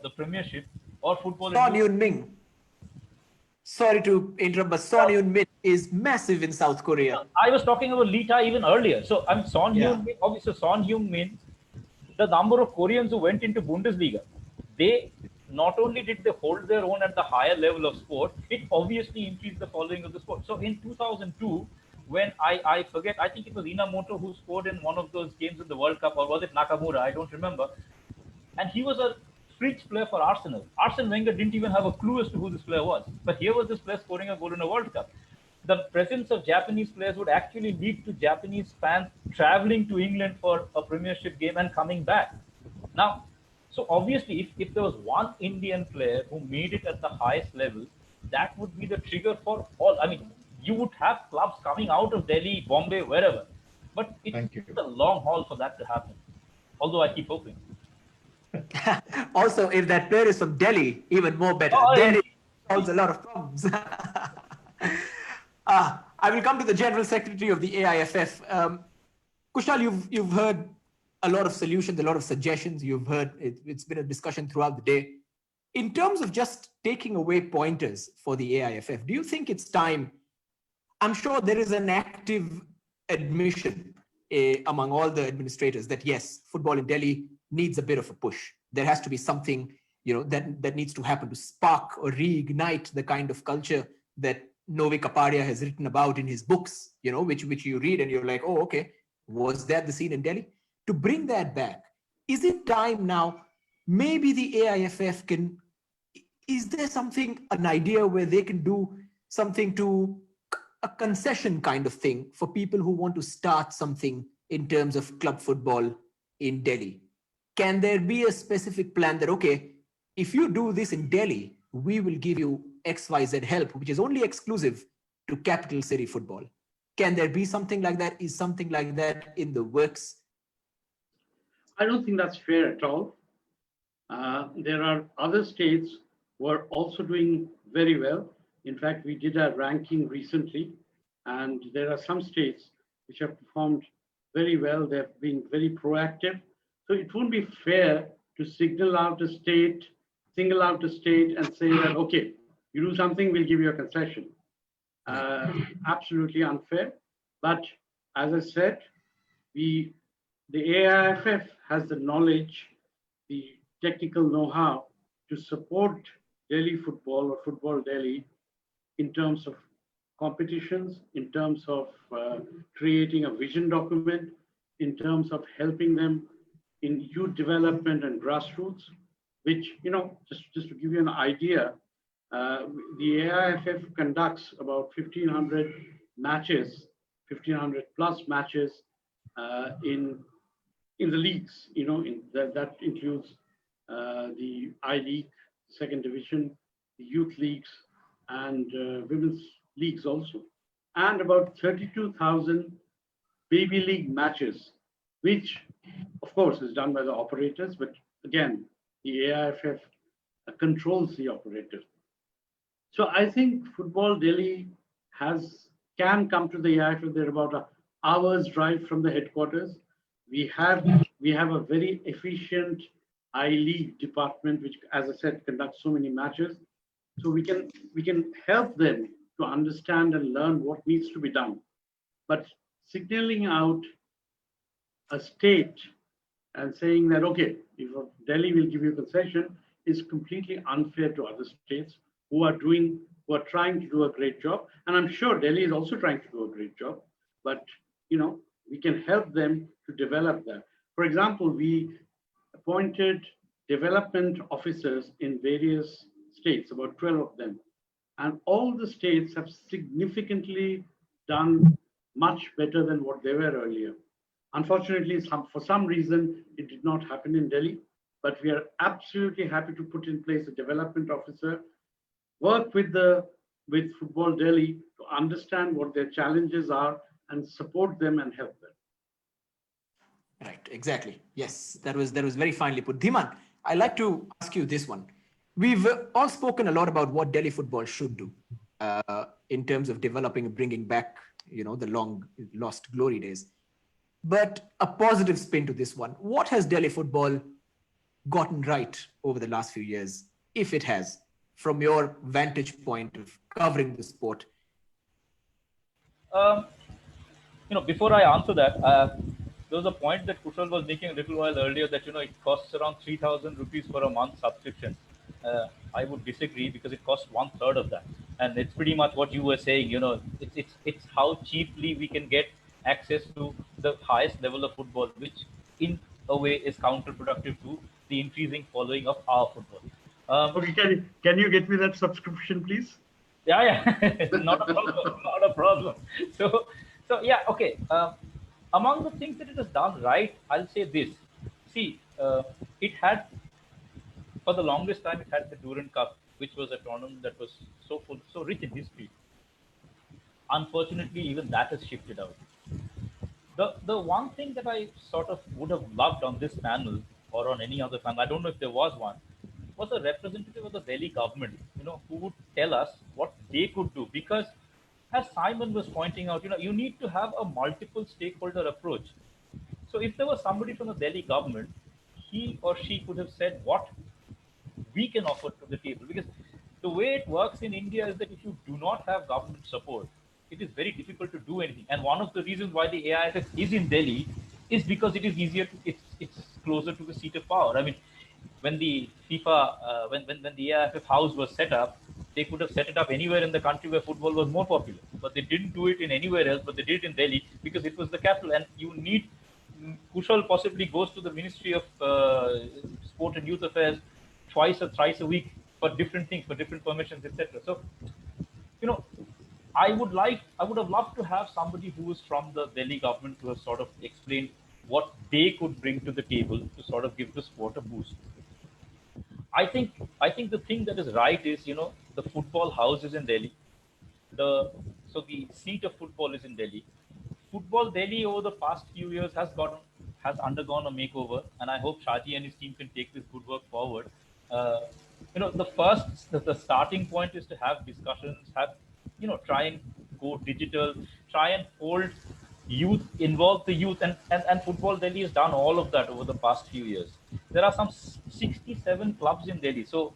the Premiership or football. Son Heung-min. Sorry to interrupt, but Son Heung-min is massive in South Korea. I was talking about Li Tai even earlier. So I'm Son Heung-min. Obviously, Son Heung-min. The number of Koreans who went into Bundesliga, they not only did they hold their own at the higher level of sport, it obviously increased the following of the sport. So in 2002, when I forget, I think it was Inamoto who scored in one of those games in the World Cup, or was it Nakamura? I don't remember. And he was a fringe player for Arsenal. Arsene Wenger didn't even have a clue as to who this player was. But here was this player scoring a goal in a World Cup. The presence of Japanese players would actually lead to Japanese fans traveling to England for a Premiership game and coming back. Now, so obviously, if there was one Indian player who made it at the highest level, that would be the trigger for all. I mean, you would have clubs coming out of Delhi, Bombay, wherever. But it's a long haul for that to happen. Although I keep hoping. Also, if that player is from Delhi, even more better. Oh, Then it solves a lot of problems. I will come to the General Secretary of the AIFF. Kushal, you've heard a lot of solutions, a lot of suggestions. You've heard it's been a discussion throughout the day. In terms of just taking away pointers for the AIFF, do you think it's time? I'm sure there is an active admission among all the administrators that yes, football in Delhi needs a bit of a push. There has to be something, that needs to happen to spark or reignite the kind of culture that Novi Kapadia has written about in his books, which you read and you're like, oh, okay, was that the scene in Delhi? To bring that back, is it time now? Maybe the AIFF is there an idea where they can do something to a concession kind of thing for people who want to start something in terms of club football in Delhi? Can there be a specific plan that, okay, if you do this in Delhi, we will give you XYZ help, which is only exclusive to capital city football? Can there be something like that? Is something like that in the works? I don't think that's fair at all. There are other states who are also doing very well. In fact, we did a ranking recently, and there are some states which have performed very well. They've been very proactive. So it won't be fair to single out a state and say that, okay, you do something, we'll give you a concession. Absolutely unfair. But as I said, the AIFF has the knowledge, the technical know-how to support Delhi football or Football Delhi in terms of competitions, in terms of creating a vision document, in terms of helping them in youth development and grassroots, which, just to give you an idea, the AIFF conducts about 1,500 matches, 1,500 plus matches in the leagues, that includes the I-League, second division, the youth leagues, and women's leagues also, and about 32,000 baby league matches, which of course is done by the operators, but again, the AIFF controls the operator. So I think Football Delhi can come to the AIFF. They're about an hour's drive from the headquarters. We have a very efficient I-League department, which, as I said, conducts so many matches. So we can help them to understand and learn what needs to be done. But signaling out a state and saying that, okay, if Delhi will give you concession, is completely unfair to other states who are trying to do a great job. And I'm sure Delhi is also trying to do a great job, but we can help them to develop that. For example, we appointed development officers in various states, about 12 of them. And all the states have significantly done much better than what they were earlier. Unfortunately, for some reason, it did not happen in Delhi, but we are absolutely happy to put in place a development officer, work with Football Delhi to understand what their challenges are and support them and help them. Right, exactly. Yes, that was very finely put. Dhiman, I'd like to ask you this one. We've all spoken a lot about what Delhi football should do in terms of developing and bringing back, the long lost glory days. But a positive spin to this one. What has Delhi football gotten right over the last few years, if it has, from your vantage point of covering the sport? Before I answer that, there was a point that Kushal was making a little while earlier that, it costs around 3,000 rupees for a month subscription. I would disagree because it costs 1/3 of that. And it's pretty much what you were saying, it's how cheaply we can get access to the highest level of football, which in a way is counterproductive to the increasing following of our football. Okay, can you get me that subscription, please? Yeah, not a problem. So yeah, okay. Among the things that it has done right, I'll say this. See, it had, for the longest time, it had the Durand Cup, which was a tournament that was so rich in history. Unfortunately, even that has shifted out. The one thing that I sort of would have loved on this panel or on any other family, I don't know if there was one, was a representative of the Delhi government, who would tell us what they could do. Because as Simon was pointing out, you need to have a multiple stakeholder approach. So if there was somebody from the Delhi government, he or she could have said what we can offer to the table. Because the way it works in India is that if you do not have government support, it is very difficult to do anything. And one of the reasons why the AIFF is in Delhi is because it is easier to, it's closer to the seat of power. I mean, when the FIFA, when the AIFF house was set up, they could have set it up anywhere in the country where football was more popular, but they didn't do it in anywhere else. But they did it in Delhi because it was the capital, and you need. Kushal possibly goes to the Ministry of Sport and Youth Affairs twice or thrice a week for different things, for different permissions, etc. So, I would have loved to have somebody who was from the Delhi government to have sort of explained what they could bring to the table to sort of give the sport a boost. I think the thing that is right is, the football house is in Delhi. So the seat of football is in Delhi. Football Delhi over the past few years has undergone a makeover, and I hope Shaji and his team can take this good work forward. The starting point is to have discussions, try and go digital, try and hold youth, involve the youth, and Football Delhi has done all of that over the past few years. There are some 67 clubs in Delhi, so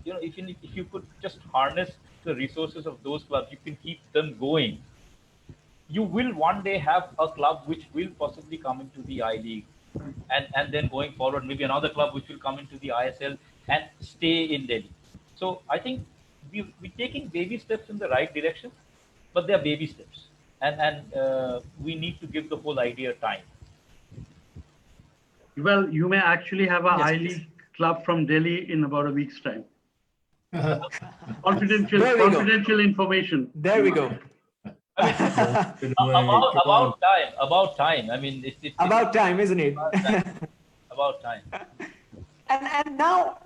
if you could just harness the resources of those clubs, you can keep them going. You will one day have a club which will possibly come into the I League, and then going forward, maybe another club which will come into the ISL and stay in Delhi. So I think we're taking baby steps in the right direction, but they're baby steps, and we need to give the whole idea time. Well, you may actually have a Yes, I please. League club from Delhi in about a week's time. There we Confidential information. There we go. About time. I mean, it's About time, isn't it? about time. And now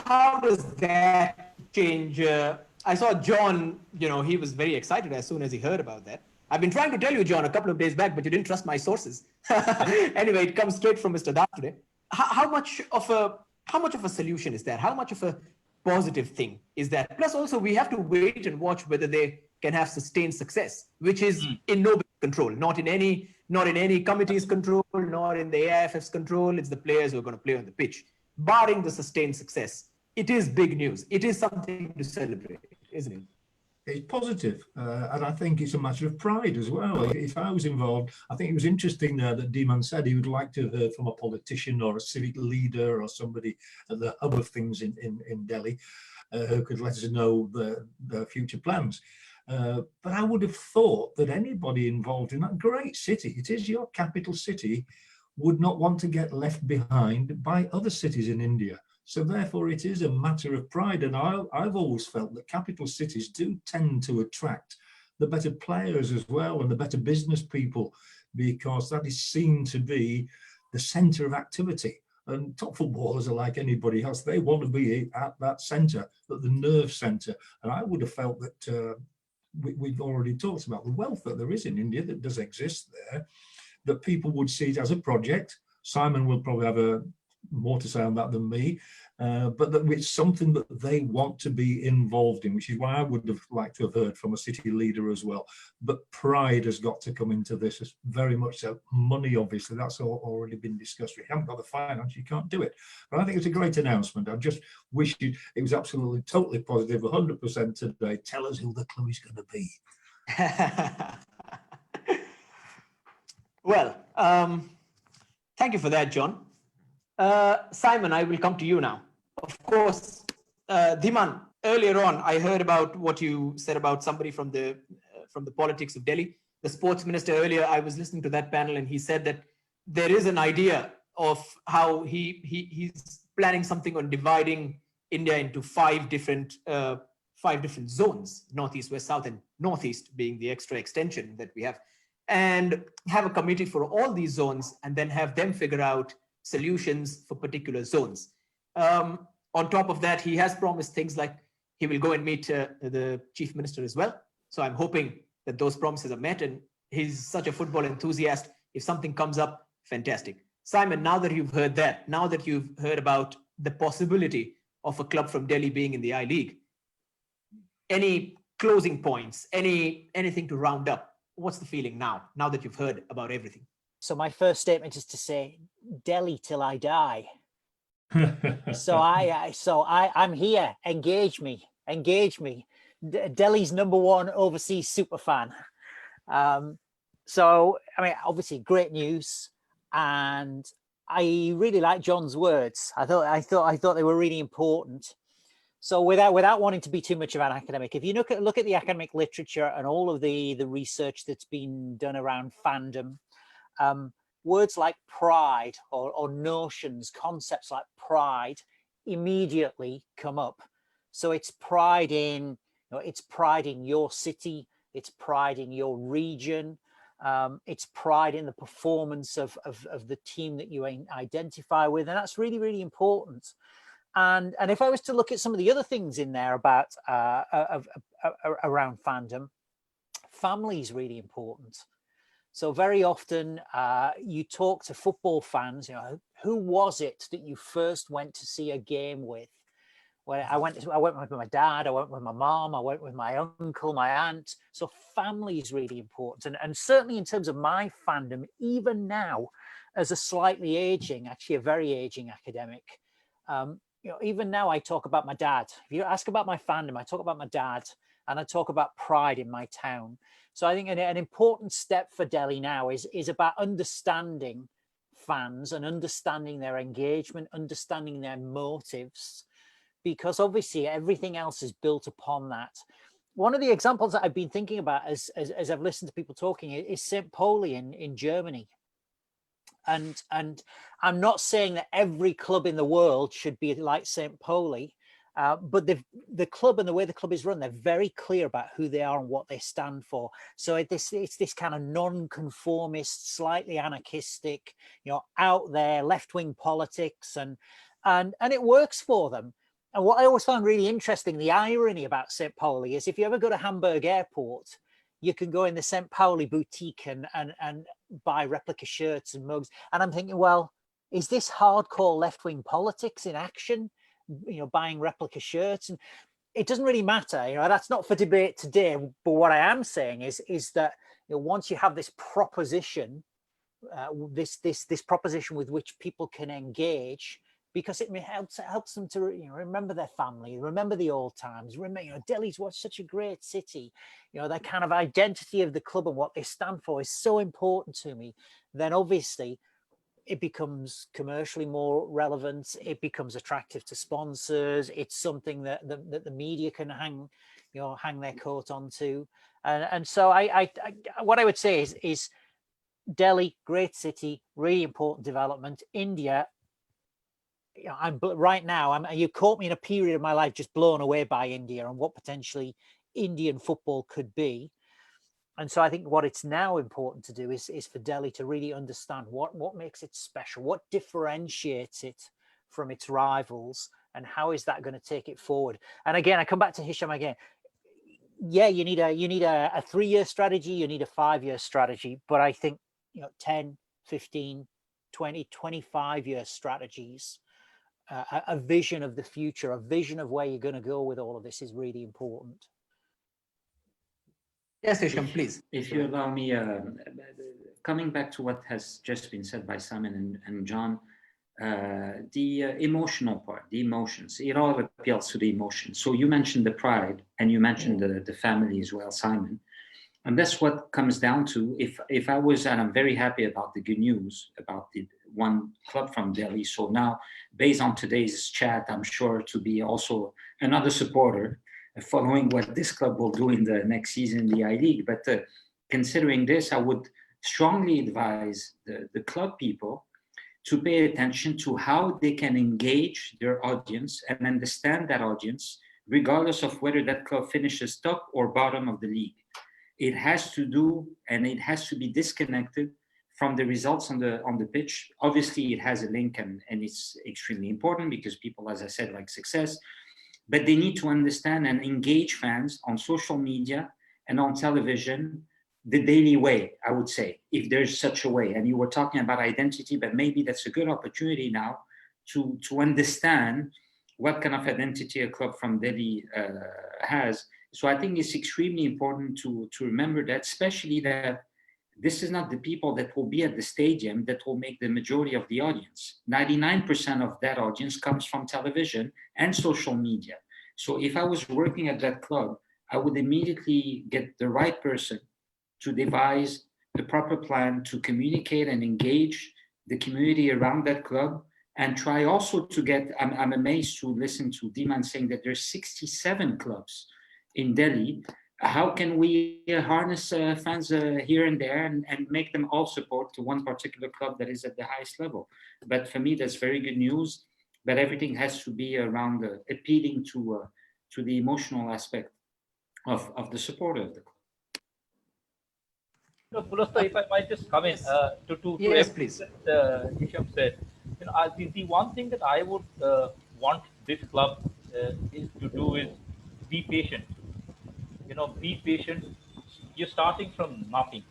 how does that change? I saw John, he was very excited as soon as he heard about that. I've been trying to tell you, John, a couple of days back, but you didn't trust my sources. Anyway, it comes straight from Mr. Dhar today. How much of a solution is that? How much of a positive thing is that? Plus, also, we have to wait and watch whether they can have sustained success, which is in nobody's control, not in any committee's control, nor in the AIFF's control. It's the players who are going to play on the pitch. Barring the sustained success, it is big news. It is something to celebrate, isn't it? It's positive, and I think it's a matter of pride as well. If I was involved, I think it was interesting that Dhiman said he would like to have heard from a politician or a civic leader or somebody at the hub of things in Delhi who could let us know their future plans. But I would have thought that anybody involved in that great city, it is your capital city, would not want to get left behind by other cities in India. So therefore, it is a matter of pride. And I've always felt that capital cities do tend to attract the better players as well and the better business people, because that is seen to be the centre of activity. And top footballers are like anybody else. They want to be at that centre, at the nerve centre. And I would have felt that we've already talked about the wealth that there is in India that does exist there, that people would see it as a project. Simon will probably have more to say on that than me, but that it's something that they want to be involved in, which is why I would have liked to have heard from a city leader as well. But pride has got to come into this, it's very much so. Money, obviously, that's already been discussed. We haven't got the finance, you can't do it. But I think it's a great announcement. I just wish it was absolutely, totally positive, 100% today. Tell us who the club is going to be. Well, thank you for that, John. Simon, I will come to you now. Of course, Dhiman, earlier on, I heard about what you said about somebody from the politics of Delhi. The sports minister earlier, I was listening to that panel, and he said that there is an idea of how he's planning something on dividing India into five different zones: northeast, west, south, and northeast being the extra extension that we have, and have a committee for all these zones, and then have them figure out solutions for particular zones. On top of that, he has promised things like he will go and meet the chief minister as well. So I'm hoping that those promises are met, and he's such a football enthusiast. If something comes up, fantastic. Simon, now that you've heard that, now that you've heard about the possibility of a club from Delhi being in the I-League, any closing points, anything to round up? What's the feeling now that you've heard about everything? So my first statement is to say, Delhi till I die. I'm here. Engage me. Delhi's #1 overseas super fan. So I mean, obviously, great news, and I really like John's words. I thought they were really important. So without wanting to be too much of an academic, if you look at the academic literature and all of the research that's been done around fandom, words like pride or notions, concepts like pride immediately come up. So it's pride in, it's pride in your city, it's pride in your region, it's pride in the performance of the team that you identify with, and that's really, really important. And if I was to look at some of the other things in there about around fandom, family is really important. So very often you talk to football fans, who was it that you first went to see a game with? Well, I went with my dad, I went with my mom, I went with my uncle, my aunt. So family is really important. And certainly in terms of my fandom, even now, as a slightly aging, actually a very aging academic, even now I talk about my dad. If you ask about my fandom, I talk about my dad, and I talk about pride in my town. So I think an important step for Delhi now is about understanding fans and understanding their engagement, understanding their motives, because obviously everything else is built upon that. One of the examples that I've been thinking about as I've listened to people talking is St. Pauli in Germany. And I'm not saying that every club in the world should be like St. Pauli, but the club and the way the club is run, they're very clear about who they are and what they stand for. So it's this kind of non-conformist, slightly anarchistic, out there, left-wing politics, and it works for them. And what I always found really interesting, the irony about St. Pauli is if you ever go to Hamburg Airport, you can go in the St. Pauli boutique and buy replica shirts and mugs. And I'm thinking, well, is this hardcore left-wing politics in action? Buying replica shirts? And it doesn't really matter. That's not for debate today. But what I am saying is that once you have this proposition, this proposition with which people can engage, because it helps them to remember their family, remember the old times, remember Delhi's such a great city, that kind of identity of the club and what they stand for is so important to me. Then obviously it becomes commercially more relevant, it becomes attractive to sponsors, it's something that the media can hang their coat onto, and so I what I would say is Delhi, great city, really important development. India, you caught me in a period of my life just blown away by India and what potentially Indian football could be. And so I think what it's now important to do is for Delhi to really understand what makes it special, what differentiates it from its rivals, and how is that going to take it forward. And again, I come back to Hisham again. Yeah, you need a 3-year strategy, you need a 5-year strategy, but I think 10, 15, 20, 25-year strategies, a vision of the future, a vision of where you're going to go with all of this is really important. Yes, Hisham, please. If you allow me, coming back to what has just been said by Simon and John, the emotional part, the emotions, it all appeals to the emotions. So you mentioned the pride and you mentioned the family as well, Simon. And that's what comes down to, if I was, and I'm very happy about the good news about the one club from Delhi. So now, based on today's chat, I'm sure to be also another supporter following what this club will do in the next season in the I-League. But considering this, I would strongly advise the club people to pay attention to how they can engage their audience and understand that audience, regardless of whether that club finishes top or bottom of the league. It has to do, and it has to be disconnected from the results on the pitch. Obviously, it has a link, and it's extremely important because people, as I said, like success. But they need to understand and engage fans on social media and on television the daily way, I would say, if there's such a way. And you were talking about identity, but maybe that's a good opportunity now to understand what kind of identity a club from Delhi has. So I think it's extremely important to remember that, especially that this is not the people that will be at the stadium that will make the majority of the audience. 99% of that audience comes from television and social media. So if I was working at that club, I would immediately get the right person to devise the proper plan to communicate and engage the community around that club, and try also to get, I'm amazed to listen to Dhiman saying that there's 67 clubs in Delhi. How can we harness fans here and there and make them all support to one particular club that is at the highest level? But for me, that's very good news. But everything has to be around appealing to the emotional aspect of the supporter of the club. Pulasta, if I might just come in to yes, please. That Hisham said, the one thing that I would want this club is to do is be patient. Be patient. You're starting from nothing.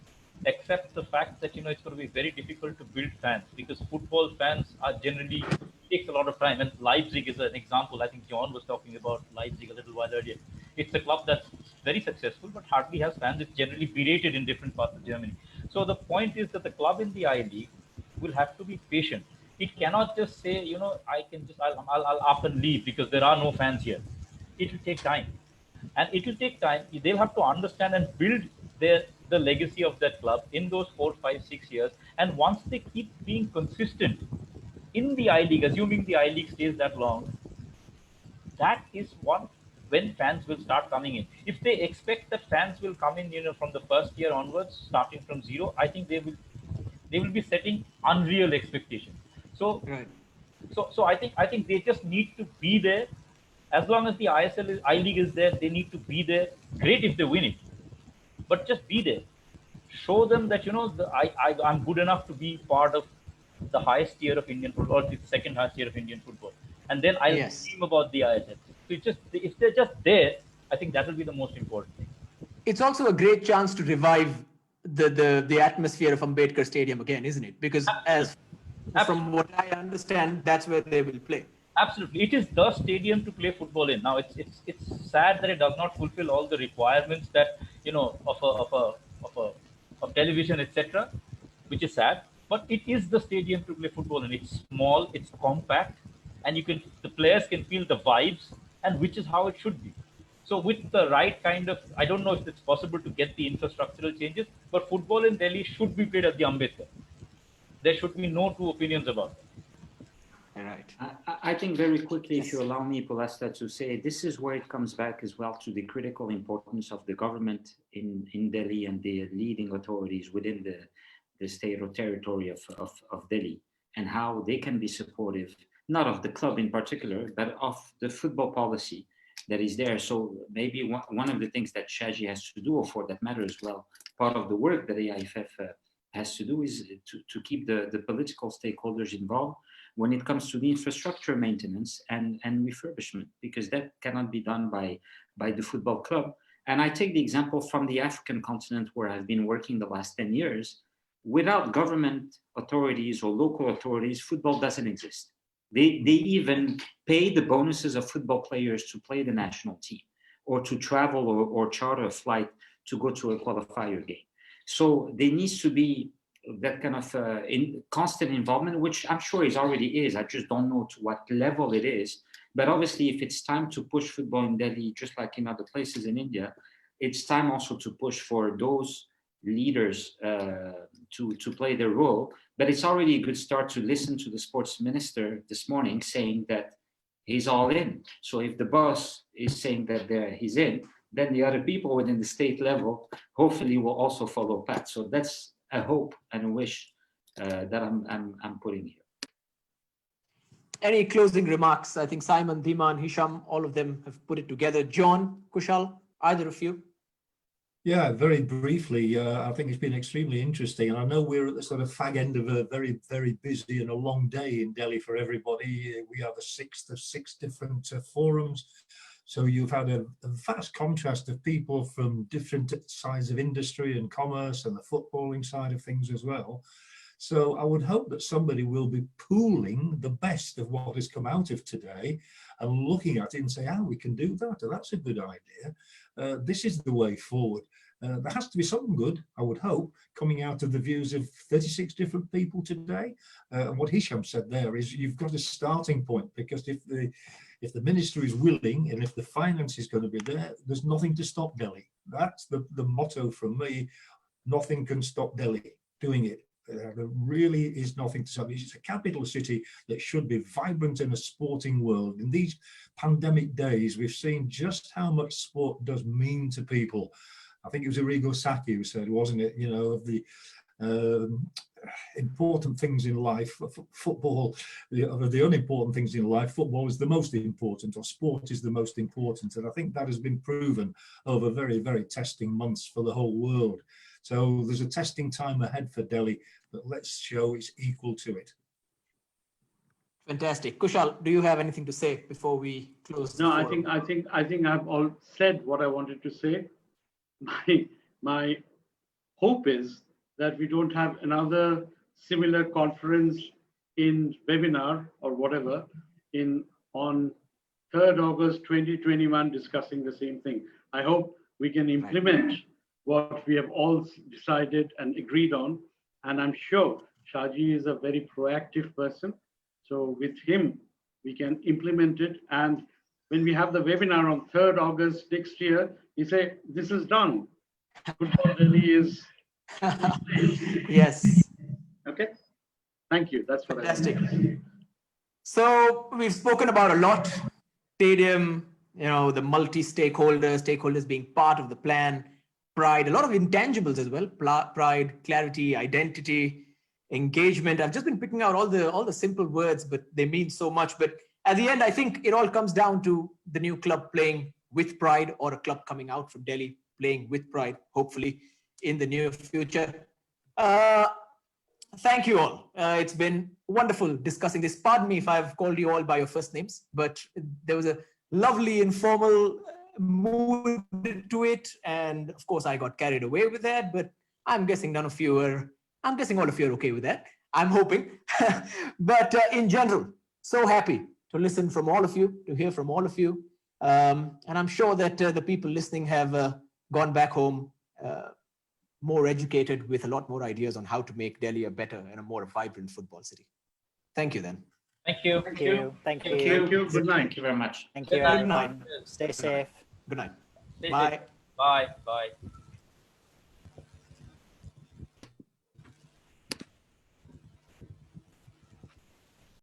Accept the fact that it's going to be very difficult to build fans, because football fans are generally takes a lot of time. And Leipzig is an example. I think John was talking about Leipzig a little while earlier. It's a club that's very successful, but hardly has fans. It's generally berated in different parts of Germany. So the point is that the club in the I-League will have to be patient. It cannot just say, I'll up and leave because there are no fans here. It will take time. And it will take time. They'll have to understand and build the legacy of that club in those 4, 5, 6 years. And once they keep being consistent in the I-League, assuming the I-League stays that long, that is when fans will start coming in. If they expect that fans will come in, from the first year onwards, starting from zero, I think they will be setting unreal expectations. So, right. So I think they just need to be there. As long as the I-League is there, they need to be there. Great if they win it, but just be there. Show them that I'm good enough to be part of the highest tier of Indian football, or the second highest tier of Indian football, and then I'll dream about the ISF. So if they're just there, I think that will be the most important thing. It's also a great chance to revive the atmosphere of Ambedkar Stadium again, isn't it? Because from what I understand, that's where they will play. Absolutely, it is the stadium to play football in. Now, it's sad that it does not fulfill all the requirements that of television, etc., which is sad. But it is the stadium to play football in. It's small, it's compact, and the players can feel the vibes, and which is how it should be. So, with the right kind of, I don't know if it's possible to get the infrastructural changes, but football in Delhi should be played at the Ambedkar. There should be no two opinions about it. Right. I think very quickly, if you allow me, Pulasta, to say this is where it comes back as well to the critical importance of the government in Delhi and the leading authorities within the state or territory of Delhi, and how they can be supportive, not of the club in particular, but of the football policy that is there. So maybe one of the things that Shaji has to do, or for that matter as well, part of the work that the AIFF has to do is to keep the political stakeholders involved when it comes to the infrastructure maintenance and refurbishment, because that cannot be done by the football club. And I take the example from the African continent where I've been working the last 10 years. Without government authorities or local authorities, football doesn't exist. They even pay the bonuses of football players to play the national team, or to travel or charter a flight to go to a qualifier game. So there needs to be that kind of constant involvement, which I'm sure it already is. I just don't know to what level it is. But obviously, if it's time to push football in Delhi, just like in other places in India, it's time also to push for those leaders to play their role. But it's already a good start to listen to the sports minister this morning saying that he's all in. So if the boss is saying that he's in, then the other people within the state level hopefully will also follow Pat. So that's a hope and a wish that I'm putting here. Any closing remarks? I think Simon, Dhiman, Hisham, all of them have put it together. John, Kushal, either of you? Yeah, very briefly, I think it's been extremely interesting. And I know we're at the sort of fag end of a very, very busy and a long day in Delhi for everybody. We are the sixth of 6 different forums. So you've had a vast contrast of people from different sides of industry and commerce and the footballing side of things as well. So I would hope that somebody will be pooling the best of what has come out of today and looking at it and say, we can do that. That's a good idea. This is the way forward. There has to be something good, I would hope, coming out of the views of 36 different people today. And what Hisham said there is you've got a starting point, because if the ministry is willing and if the finance is going to be there, there's nothing to stop Delhi. That's the motto from me. Nothing can stop Delhi doing it. There really is nothing to stop. It's a capital city that should be vibrant in a sporting world. In these pandemic days, we've seen just how much sport does mean to people. I think it was Arrigo Sacchi who said, wasn't it, of the important things in life, football, of the unimportant things in life, football is the most important, or sport is the most important. And I think that has been proven over very, very testing months for the whole world. So there's a testing time ahead for Delhi, but let's show it's equal to it. Fantastic. Kushal, do you have anything to say before we close? No, I think I've all said what I wanted to say. My hope is that we don't have another similar conference in webinar or whatever on 3rd August 2021 discussing the same thing. I hope we can implement what we have all decided and agreed on. And I'm sure Shaji is a very proactive person. So with him, we can implement it. And when we have the webinar on 3rd August next year, he say, this is done. Football Delhi is. Yes. Okay. Thank you. That's what Fantastic. I think. So we've spoken about a lot. Stadium, the stakeholders being part of the plan, pride, a lot of intangibles as well, pride, clarity, identity, engagement. I've just been picking out all the simple words, but they mean so much. But at the end, I think it all comes down to the new club playing with pride, or a club coming out from Delhi playing with pride, hopefully in the near future. Thank you all. It's been wonderful discussing this. Pardon me if I've called you all by your first names, but there was a lovely informal mood to it. And of course, I got carried away with that, but I'm guessing all of you are okay with that. I'm hoping. But in general, so happy to listen from all of you, to hear from all of you. And I'm sure that the people listening have gone back home more educated, with a lot more ideas on how to make Delhi a better and a more vibrant football city. Thank you then. Thank you. Thank you. Thank you. Thank you. Good night. Thank you very much. Thank you, Good night. everyone. Stay safe. Good night. Stay Bye. safe. Bye. Bye.